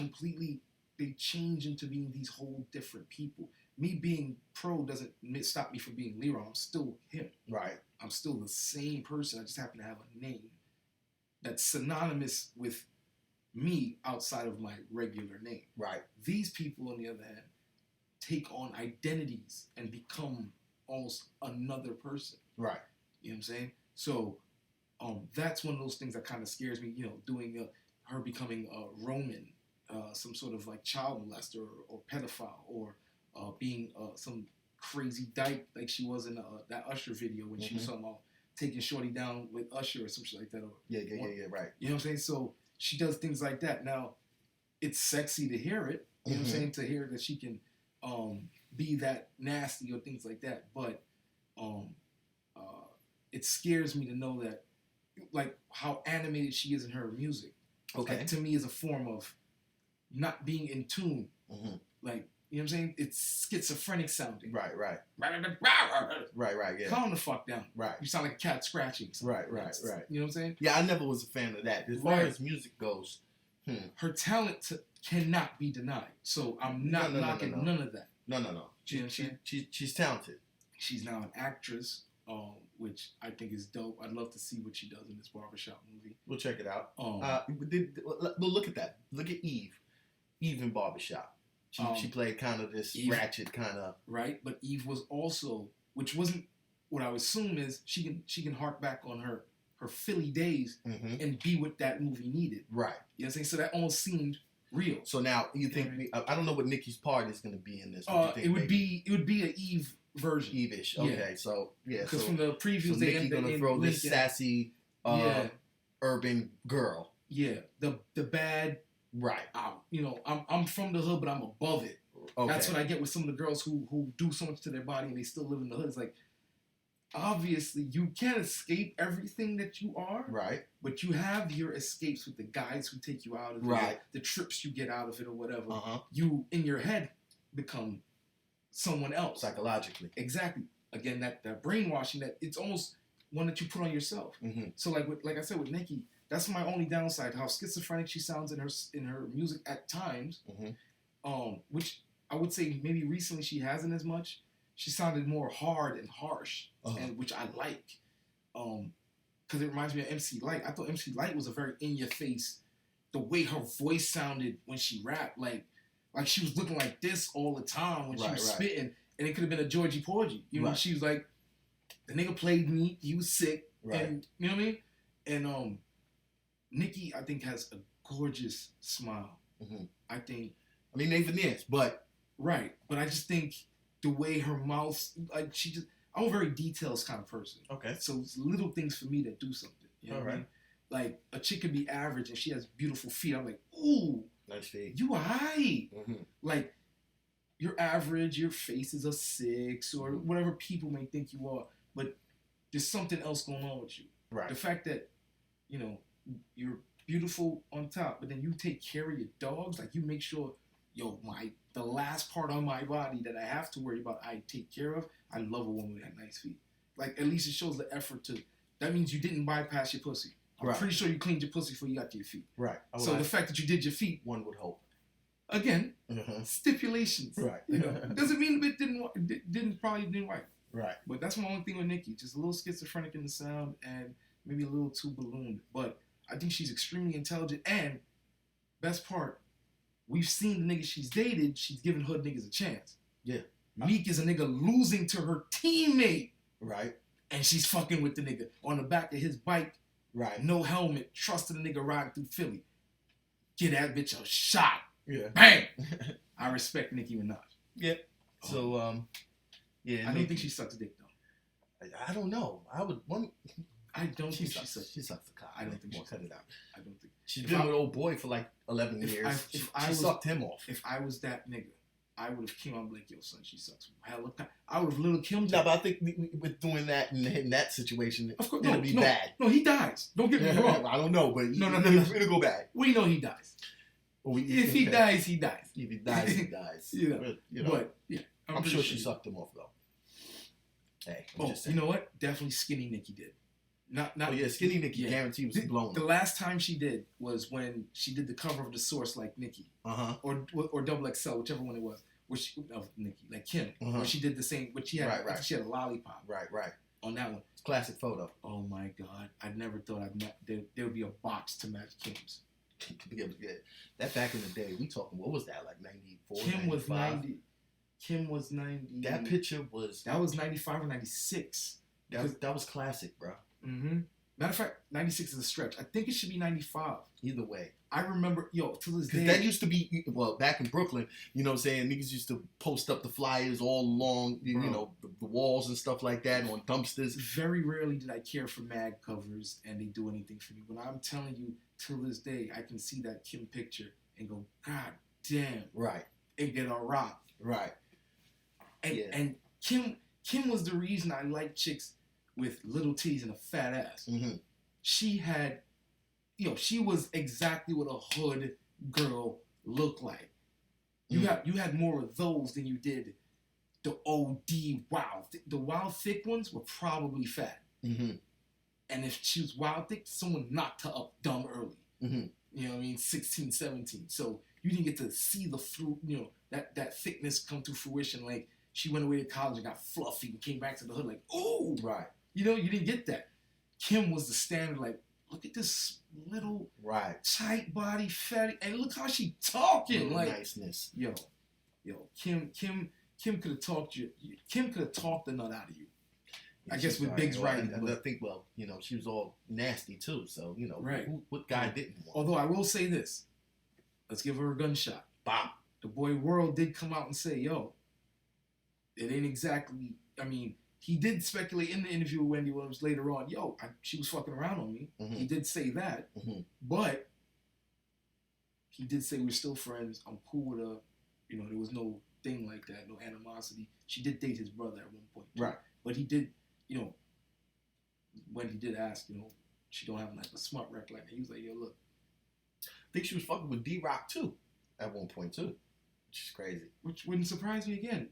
change into being these whole different people. Me being pro doesn't stop me from being Leroy. I'm still him. Right. I'm still the same person. I just happen to have a name that's synonymous with me outside of my regular name. Right. These people, on the other hand, take on identities and become almost another person. Right. You know what I'm saying? So that's one of those things that kind of scares me, doing her becoming a Roman, some sort of like child molester or pedophile, or being some crazy dyke like she was in that Usher video when she was talking about taking Shorty down with Usher or some shit like that. Or yeah, right. You know what I'm saying? So she does things like that. Now, it's sexy to hear it. You know what I'm saying? To hear that she can be that nasty or things like that. But it scares me to know that, like, how animated she is in her music. Okay. Like, to me, is a form of not being in tune. Like, you know what I'm saying? It's schizophrenic sounding. Right. Yeah. Calm the fuck down. Right. You sound like a cat scratching. Right. You know what I'm saying? Yeah, I never was a fan of that. As far as music goes, her talent cannot be denied. So I'm not knocking none of that. No. She's talented. She's now an actress, which I think is dope. I'd love to see what she does in this barbershop movie. We'll check it out. Look at that. Look at Eve. Eve in Barbershop. She played kind of this Eve, ratchet kind of... Right, but Eve was also, which wasn't, what I would assume is she can hark back on her her Philly days and be what that movie needed. Right. You know what I'm saying? So that almost seemed real. So now you think I don't know what Nikki's part is going to be in this. It would be an Eve version. Eve-ish. Okay. So Because from the previews, they Nikki going to throw this sassy urban girl. Yeah. The bad. Right. I'm from the hood, but I'm above it. Okay. That's what I get with some of the girls who do so much to their body and they still live in the hood. It's like, obviously, you can't escape everything that you are. Right. But you have your escapes with the guys who take you out of it. Right. The trips you get out of it or whatever. Uh-huh. You, in your head, become someone else. Psychologically. Exactly. Again, that brainwashing, that it's almost one that you put on yourself. Mm-hmm. So like I said with Nicki, that's my only downside, how schizophrenic she sounds in her music at times. Mm-hmm. Which I would say maybe recently she hasn't as much. She sounded more hard and harsh, and which I like. Because it reminds me of MC Lyte. I thought MC Lyte was a very in-your-face, the way her voice sounded when she rapped, like she was looking like this all the time when she was spitting, and it could have been a Georgie Porgy. You know, she was like, the nigga played me, he was sick, and you know what I mean? And Nicki, I think, has a gorgeous smile. Mm-hmm. I mean, Nathan is, but but I just think the way her mouth, like I'm a very details kind of person. Okay. So it's little things for me that do something. You know what I mean? Like a chick can be average and she has beautiful feet. I'm like, ooh, nice feet. You aight. Mm-hmm. Like, you're average, your face is a 6 or whatever people may think you are, but there's something else going on with you. Right. The fact that, you're beautiful on top, but then you take care of your dogs, like you make sure, the last part on my body that I have to worry about, I take care of. I love a woman with nice feet. Like, at least it shows the effort to, that means you didn't bypass your pussy. I'm pretty sure you cleaned your pussy before you got to your feet. Right. So the fact that you did your feet, one would hope. Again, stipulations. Right. Doesn't mean it didn't wipe. Right. But that's my only thing with Nicki. Just a little schizophrenic in the sound and maybe a little too ballooned. But I think she's extremely intelligent, and best part, we've seen the niggas she's dated, she's giving hood niggas a chance. Yeah. Meek is a nigga losing to her teammate. Right. And she's fucking with the nigga on the back of his bike. Right. No helmet, trusting the nigga riding through Philly. Get that bitch a shot. Yeah. Bang! I respect Nicki Minaj. Yeah. So, I don't think she sucks dick, though. I don't know. I don't think she sucks. She sucks the cock. I don't think she cut it out. I don't think. She's been with old boy for like 11 years. She sucked him off. If I was that nigga, I would have came out like, yo, son, she sucks. I would have little Kim. No, but I think with doing that in that situation, of course, it'll be bad. No, he dies. Don't get me wrong. I don't know, but no. It'll go bad. We know he dies. If he dies, he dies. If he dies, he dies. But yeah, I'm sure she sucked him off though. Hey, you know what? Definitely Skinny Nicki did. Not. Skinny Nicki guarantee was blown. The last time she did was when she did the cover of The Source, like Nicki, or Double XL, whichever one it was. Nicki, like Kim, where she did the same. But she had, she had a lollipop. Right. On that one, classic photo. Oh my God, I never thought there would be a box to match Kim's. That back in the day, we talking. What was that, like 94? Kim 95? Was 90. Kim was 90. That picture was. That was 95 or 96. That was classic, bro. Mm-hmm. Matter of fact, 96 is a stretch. I think it should be 95. Either way. I remember, to this day. Because that used to be, back in Brooklyn, you know what I'm saying? Niggas used to post up the flyers all along, the walls and stuff like that on dumpsters. Very rarely did I care for mag covers and they do anything for me. But I'm telling you, till this day, I can see that Kim picture and go, God damn. Right. And get a rock. Right. And Kim was the reason I like chicks with little titties and a fat ass. Mm-hmm. She had, she was exactly what a hood girl looked like. You had more of those than you did the OD wild. The wild thick ones were probably fat. Mm-hmm. And if she was wild thick, someone knocked her up dumb early. Mm-hmm. You know what I mean? 16, 17. So you didn't get to see the fruit, that thickness come to fruition. Like, she went away to college and got fluffy and came back to the hood like, ooh. Right. You didn't get that. Kim was the standard, like, look at this little tight body, fatty, and look how she talking. Like, niceness. Yo, Kim could have talked you. Kim could have talked the nut out of you. I guess with Big's writing. I think, well, you know, she was all nasty too. So, you know, right. What guy didn't want? Although I will say this. Let's give her a gunshot. Bam. The boy World did come out and say, yo, it ain't exactly, I mean, he did speculate in the interview with Wendy Williams later on, yo, she was fucking around on me. Mm-hmm. He did say that. Mm-hmm. But he did say we're still friends. I'm cool with her. You know, there was no thing like that, no animosity. She did date his brother at one point. Too. Right. But he did, you know, when he did ask, you know, she don't have like a smart rep like that. He was like, yo, look. I think she was fucking with D-Rock too at one point too, which is crazy. Which wouldn't surprise me again.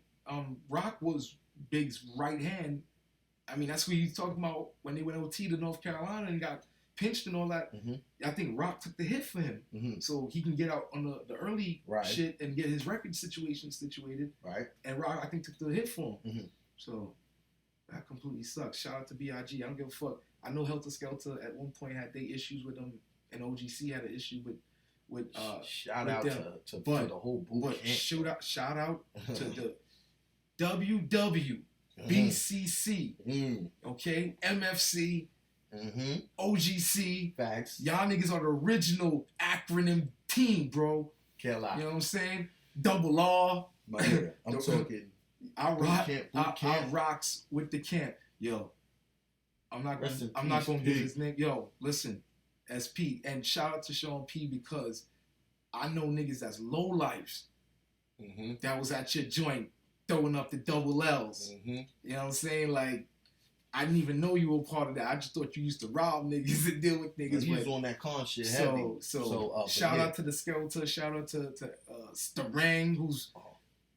Rock was Big's right hand. I mean, that's what he's talking about when they went OT to North Carolina and got pinched and all that. Mm-hmm. I think Rock took the hit for him, mm-hmm. so he can get out on the early shit and get his record situation situated. Right. And Rock, I think, took the hit for him. Mm-hmm. So that completely sucks. Shout out to B.I.G. I don't give a fuck. I know Helter Skelter at one point had they issues with them, and OGC had an issue with shout out them. to the whole boot camp. Shout out to the WWBCC, okay, MFC, OGC. Facts. Y'all niggas are the original acronym team, bro. Can't lie. You know what I'm saying? Double R. I'm talking. I rocks with the camp. Yo, I'm not gonna give his name. Yo, listen, SP, and shout out to Sean P because I know niggas that's low lives that was at your joint throwing up the double L's. You know what I'm saying? Like, I didn't even know you were part of that. I just thought you used to rob niggas and deal with niggas. He was on that con shit heavy. So shout out to the Skeletor. Shout out to Starang, who's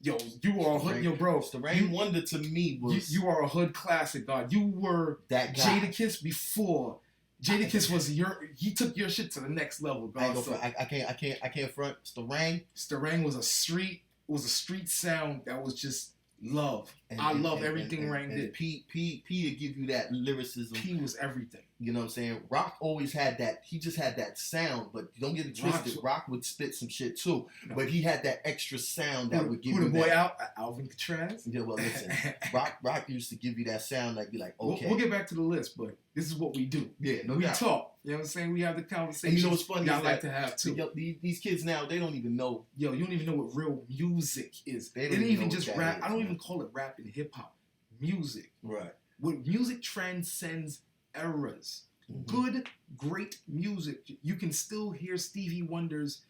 yo, you are a hood, yo, bro. Starang Wonder to me was you are a hood classic, God. You were that guy. Jadakiss before. Jadakiss was he took your shit to the next level, God. I can't front. Starang was a street sound that was just love. I love everything Rang did. P would give you that lyricism. P was everything. You know what I'm saying? Rock always had that. He just had that sound, but don't get it twisted. Rock would spit some shit too, but he had that extra sound that would give you. Who the boy out? Alvin Katraz? Yeah, well, listen. Rock used to give you that sound like be like, okay. We'll get back to the list, but this is what we do. Yeah, we talk. You know what I'm saying? We have the conversation. And you know what's funny? I like to have too. Yo, these kids now, they don't even know. Yo, you don't even know what real music is. They don't even just rap. I don't even call it rap and hip hop. Music. Right. What music transcends eras. Good, great music. You can still hear Stevie Wonder's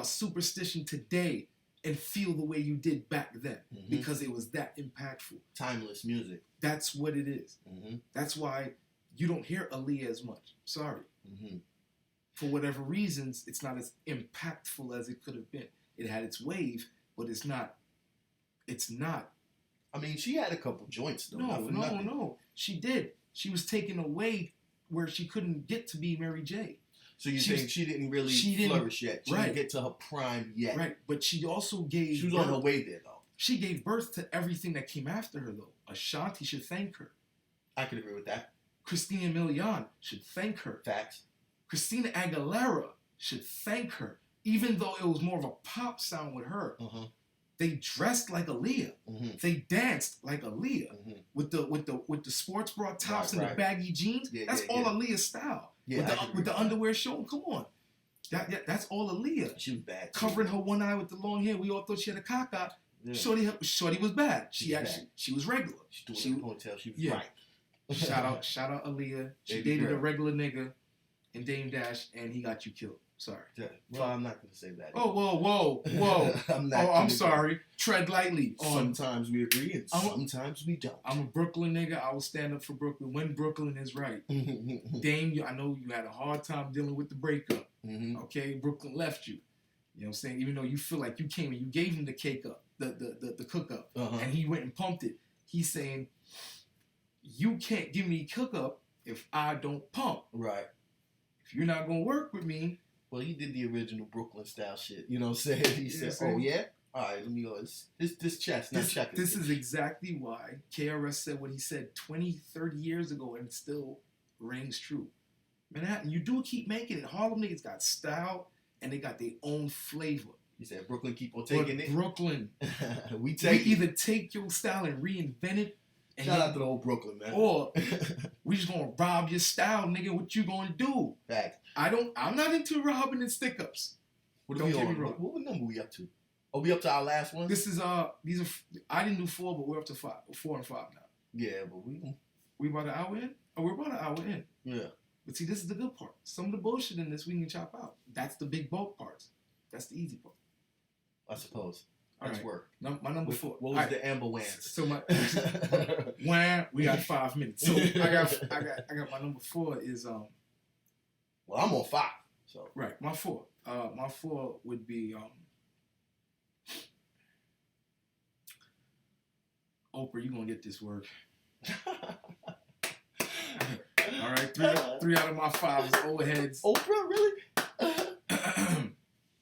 Superstition today and feel the way you did back then because it was that impactful. Timeless music. That's what it is. That's why you don't hear Aaliyah as much. Sorry. For whatever reasons, it's not as impactful as it could have been. It had its wave, but it's not. I mean, she had a couple joints though. No. She did. She was taken away where she couldn't get to be Mary J. So you're saying she didn't really flourish yet. She didn't get to her prime yet. Right, but she also gave... She was on her way there, though. She gave birth to everything that came after her, though. Ashanti should thank her. I could agree with that. Christina Milian should thank her. Facts. Christina Aguilera should thank her. Even though it was more of a pop sound with her. They dressed like Aaliyah. They danced like Aaliyah with the sports bra tops and the baggy jeans. That's all Aaliyah's style. With the underwear showing. Come on, that's all Aaliyah. She was bad. Covering her one eye with the long hair. We all thought she had a cock out. Yeah. Shorty was bad. She was regular. She was hotel. She was right. Shout out Aaliyah. She dated a regular nigga in Dame Dash, and he got you killed. Sorry. Yeah. Well, I'm not going to say that. Oh, whoa. I'm sorry. Tread lightly. Sometimes we agree and sometimes we don't. I'm a Brooklyn nigga. I will stand up for Brooklyn when Brooklyn is right. Dame, I know you had a hard time dealing with the breakup. Okay? Brooklyn left you. You know what I'm saying? Even though you feel like you came and you gave him the cake up, the cook up, and he went and pumped it. He's saying, you can't give me cook up if I don't pump. Right. If you're not going to work with me. Well, he did the original Brooklyn style shit. You know what I'm saying? He said, oh, yeah? All right, let me go. This chest, not checkers. This is exactly why KRS said what he said 20, 30 years ago, and it still rings true. Manhattan, you do keep making it. Harlem niggas got style, and they got their own flavor. He said, Brooklyn keep on taking it. Brooklyn. we either take your style and reinvent it And shout out to the whole Brooklyn, man. Or we just gonna rob your style, nigga. What you gonna do? Facts. I'm not into robbing and stick ups. What number we up to? Are we up to our last one? This is these are I didn't do 4, but we're up to 5, 4 and 5 now. Yeah, but we about an hour in. Oh, we're about an hour in. Yeah. But see, this is the good part. Some of the bullshit in this we can chop out. That's the big bulk parts. That's the easy part. I suppose. That's right. Work. My number 4. What was the Amber Wans? So we got 5 minutes. So I got my number 4 is Well, I'm on 5. So right, my 4. My 4 would be Oprah, you gonna get this work. All right, three out of my 5 is old heads. Oprah, really?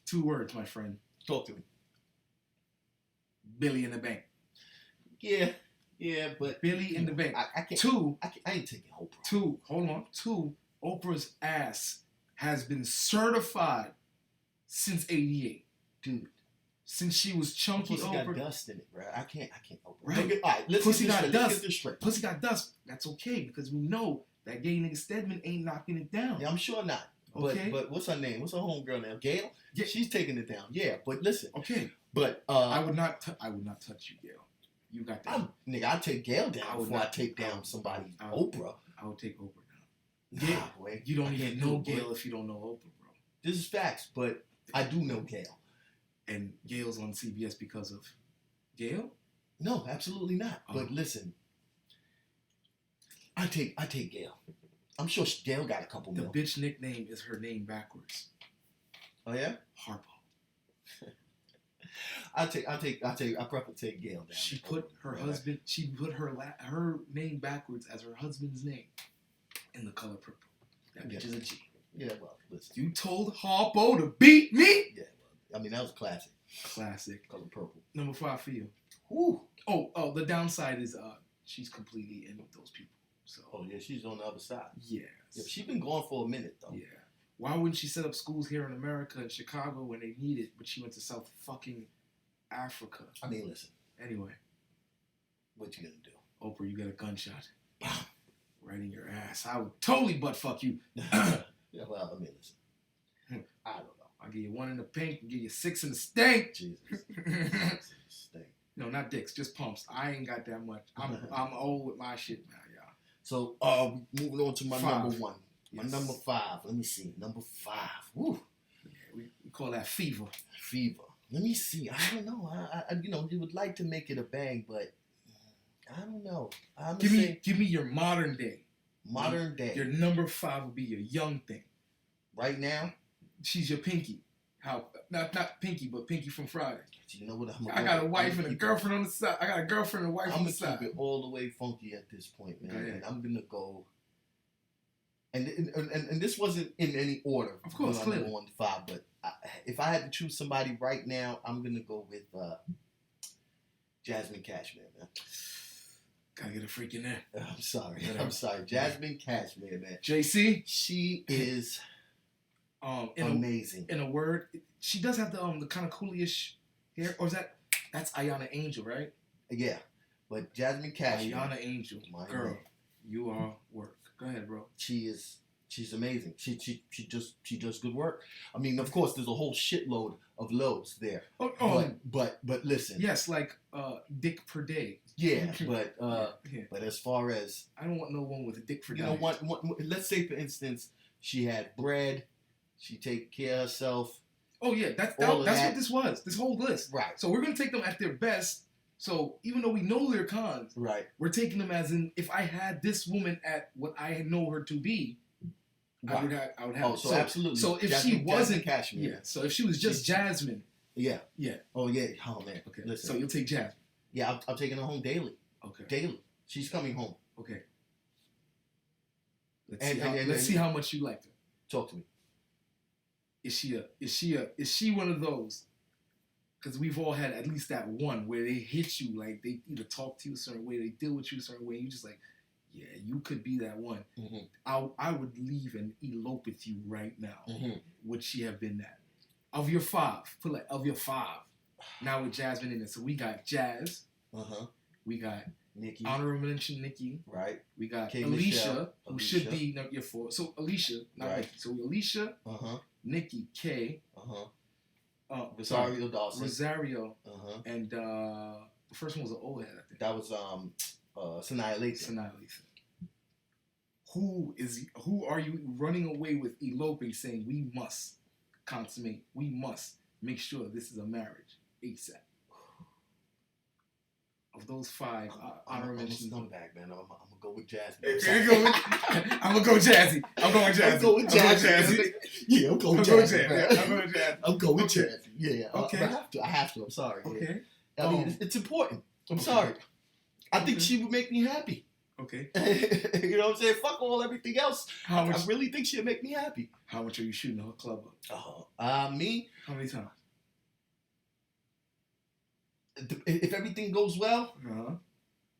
2 words, my friend. Talk to me. Billy in the bank. Yeah, but Billy in the bank. I can't. 2. I ain't taking Oprah. 2. Hold on. 2. Oprah's ass has been certified since '88, dude. Since she was chunky. Pussy Oprah got dust in it, bro. I can't Oprah. Right. All right, let's Pussy get got this dust. straight. Pussy got dust. That's okay because we know that gay nigga Stedman ain't knocking it down. Yeah, I'm sure not. Okay. But what's her name? What's her homegirl name? Gail? Yeah. She's taking it down. Yeah, but listen. Okay. But I would not touch you, Gail. You got that. I'd take Gail down before I take down somebody. Oprah. I would take Oprah down. Nah, boy. You don't even know Gail if you don't know Oprah, bro. This is facts, but I do know Gail. And Gail's on CBS because of Gail? No, absolutely not. But listen, I take Gail. I'm sure Gail got a couple The mil. bitch nickname is her name backwards. Oh yeah? Harpo. I prefer take Gail down. She put her husband. She put her name backwards as her husband's name in the color purple. That bitch is a G. Yeah, well, listen. You told Harpo to beat me. Yeah, well, I mean that was classic. Classic. Color purple. Number 5 for you. Woo. Oh. The downside is she's completely in with those people. So. Oh yeah, she's on the other side. Yeah. She's been gone for a minute though. Yeah. Why wouldn't she set up schools here in America and Chicago when they need it? But she went to South fucking Africa. I mean, listen. Anyway. What you gonna do? Oprah, you got a gunshot. Right in your ass. I would totally butt fuck you. Yeah, well, I mean, listen. I don't know. I'll give you 1 in the pink and give you 6 in the stank. Jesus. Stank. No, not dicks, just pumps. I ain't got that much. I'm old with my shit now, y'all. So, moving on to my 5. number 1. My number 5. Let me see. Number 5. Woo. Yeah, we call that fever. Fever. Let me see. I don't know. I you would like to make it a bang, but I don't know. Give me your modern day. Modern day. Your number 5 would be your young thing. Right now? She's your Pinky. How? Not Pinky, but Pinky from Friday. You know what? I got a wife and a girlfriend on the side. I got a girlfriend and a wife on the side. I'm gonna keep it all the way funky at this point, man. And I'm gonna go. And this wasn't in any order. Of course, clearly. 1 to 5, but if I had to choose somebody right now, I'm gonna go with Jasmine Cashmere, man. Gotta get a freak in there. I'm sorry. Jasmine Cashmere, man. JC, she is amazing. In a word, she does have the kind of coolyish hair, or that's Ayana Angel, right? Yeah, but Jasmine Cashmere. Ayana Angel, girl, you are work. Go ahead, bro. She's amazing. She does good work. I mean, of course, there's a whole shitload of loads there. But listen. Yes, like dick per day. Yeah, but but as far as I don't want no one with a dick per day. You know what? Let's say for instance, she had bread. She take care of herself. Oh yeah, that's what this was. This whole list. Right. So we're gonna take them at their best. So even though we know their cons, right, we're taking them as in if I had this woman at what I know her to be, right. I would have. Oh, so absolutely. So if Jasmine, she wasn't Cashmere, yeah. So if she was just Jasmine, yeah. Oh yeah. Oh man. Okay. Listen. So you'll take Jasmine. Yeah, I'm taking her home daily. Okay. Daily. She's coming home. Okay. Let's see how much you like her. Talk to me. Is she one of those? Because we've all had at least that one where they hit you, like they either talk to you a certain way, they deal with you a certain way, and you just like, yeah, you could be that one. Mm-hmm. I would leave and elope with you right now. Mm-hmm. Would she have been that? Of your 5, of your 5. Now with Jasmine in it, so we got Jazz, We got Nikki. Honorable mention Nikki. Right. We got K. Alicia, who Alicia. should be your 4. So Alicia, not Nikki. So Alicia, Nikki, K. Rosario Dawson. Rosario. And the first one was an old head, I think. That was Sanaya Lathan. Sanaya Lathan. Who are you running away with, eloping, saying we must consummate, we must make sure this is a marriage ASAP? Of those 5, honorable mentions. I'm back, man. I'm gonna go with Jasmine. I'm gonna go Jazzy. I'm going Jazzy. I'm going Jazzy. Yeah, I'm going Jazzy. I'm going Jazzy. I'm going Jazzy. Yeah. Okay. I have to. I'm sorry. Okay. Yeah. I mean, it's important. I'm sorry. I think she would make me happy. Okay. You know what I'm saying? Fuck everything else. How much? I really think she'd make me happy. How much are you shooting her club up? Me? How many times? If everything goes well,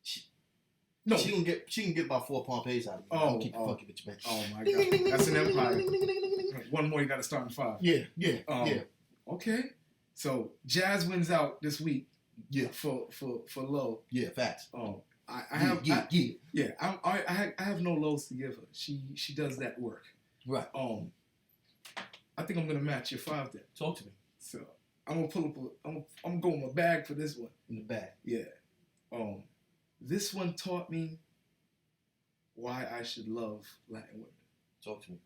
she can get about 4 Pompeys out of me. I'll keep fucking with you, man. Oh my god, that's an empire. One more, you got to start in 5. Yeah. Okay, so Jazz wins out this week. Yeah, for low. Yeah, facts. I have no lows to give her. She does that work. Right. I think I'm gonna match your 5 then. Talk to me. So I'm gonna pull up. I'm going my bag for this one. In the bag. Yeah. This one taught me why I should love Latin women. Talk to me.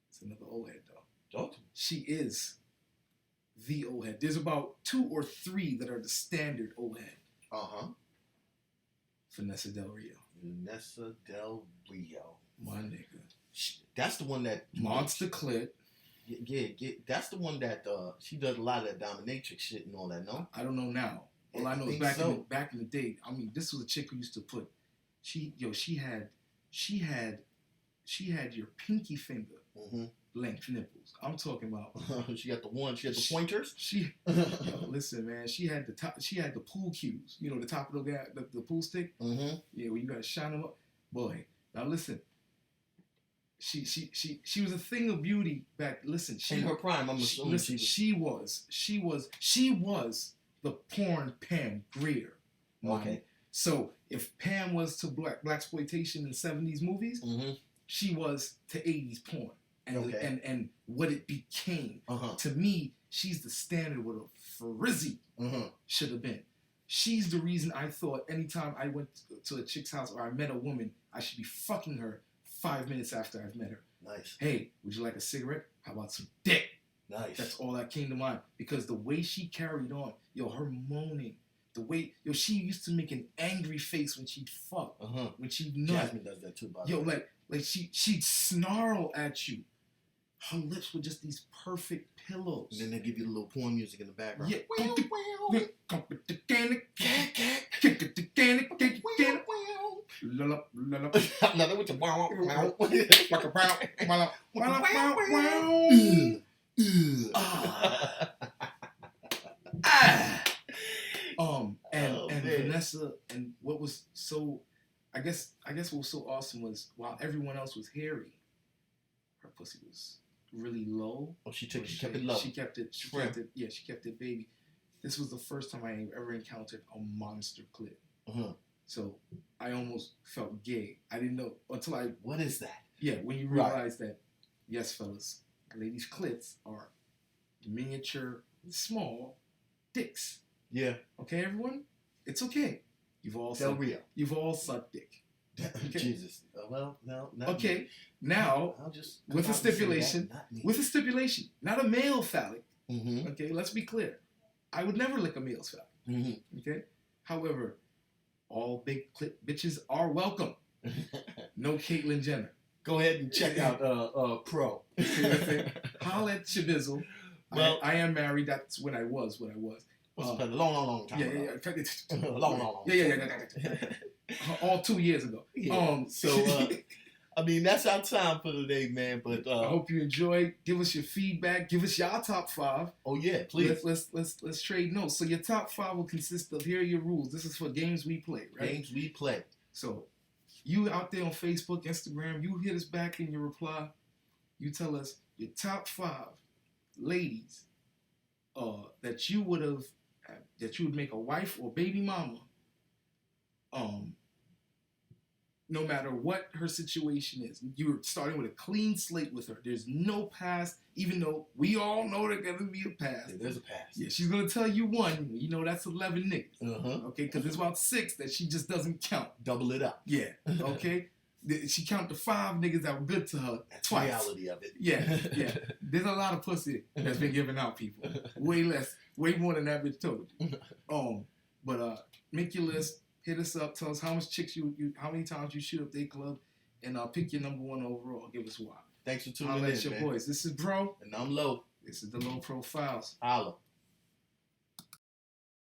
It's another old head though. Talk to me. She is the old head. There's about 2 or 3 that are the standard old head. Vanessa Del Rio. Vanessa Del Rio. My nigga. That's the one that Monster Clit. Yeah. That's the one that she does a lot of that dominatrix shit and all that. No, I don't know now. All I know is back in the day. I mean, this was a chick who used to put. She had your pinky finger length nipples. I'm talking about. She had the pointers. Listen, man. She had the top. She had the pool cues. You know, the top of the pool stick. Yeah, where you gotta shine them up. Boy, now listen. She was a thing of beauty back. Listen, in her prime, I'm assuming she was the porn Pam Grier. Okay. So if Pam was to blaxploitation in 70s movies, she was to 80s porn and what it became. To me, she's the standard what a frizzy should have been. She's the reason I thought anytime I went to a chick's house or I met a woman, I should be fucking her 5 minutes after I've met her. Nice. Hey, would you like a cigarette? How about some dick? Nice. That's all that came to mind. Because the way she carried on, her moaning, the way, she used to make an angry face when she'd fuck. When she'd nut. Jasmine does that too, by the way. Like she'd snarl at you. Her lips were just these perfect pillows. And then they give you a little porn music in the background. Yeah. Another with and Vanessa, and what was so, I guess what was so awesome was while everyone else was hairy, her pussy was really low. Oh, she kept it low. She kept it. She kept it baby. This was the first time I ever encountered a monster clit. So I almost felt gay. I didn't know until I. What is that? Yeah, when you realize that, yes, fellas, ladies' clits are miniature, small dicks. Yeah. Okay, everyone, it's okay. You've all sucked dick. Okay. Jesus. Well, no. Okay. Me. Now, I'll just with a stipulation. Not a male phallic. Okay, let's be clear. I would never lick a male's phallic. Okay. However, all big clit bitches are welcome. No Caitlyn Jenner. Go ahead and check out Pro. Holla at Shabizzle. Well, I am married. That's when I was. A long time ago. Long. Yeah. All 2 years ago. Yeah. I mean, that's our time for today, man. But I hope you enjoyed. Give us your feedback. Give us your top 5. Oh yeah, please. Let's trade notes. So your top 5 will consist of, here are your rules. This is for games we play, right? Games we play. So you out there on Facebook, Instagram, you hit us back in your reply. You tell us your top 5 ladies that you would make a wife or baby mama no matter what her situation is, you're starting with a clean slate with her. There's no past, even though we all know there's going to be a past. Yeah, there's a past. Yeah, she's going to tell you one. You know, that's 11 niggas. Okay, because there's about 6 that she just doesn't count. Double it up. Yeah, okay? She count the 5 niggas that were good to her that's twice. The reality of it. Yeah, yeah. There's a lot of pussy that's been given out, people. Way more than that bitch told you. But make your list. Hit us up. Tell us how much chicks how many times you shoot up their club, and pick your number 1 overall. Give us why. Thanks for tuning in, your man. boys. This is Bro. And I'm Low. This is the Low Profiles. Holla.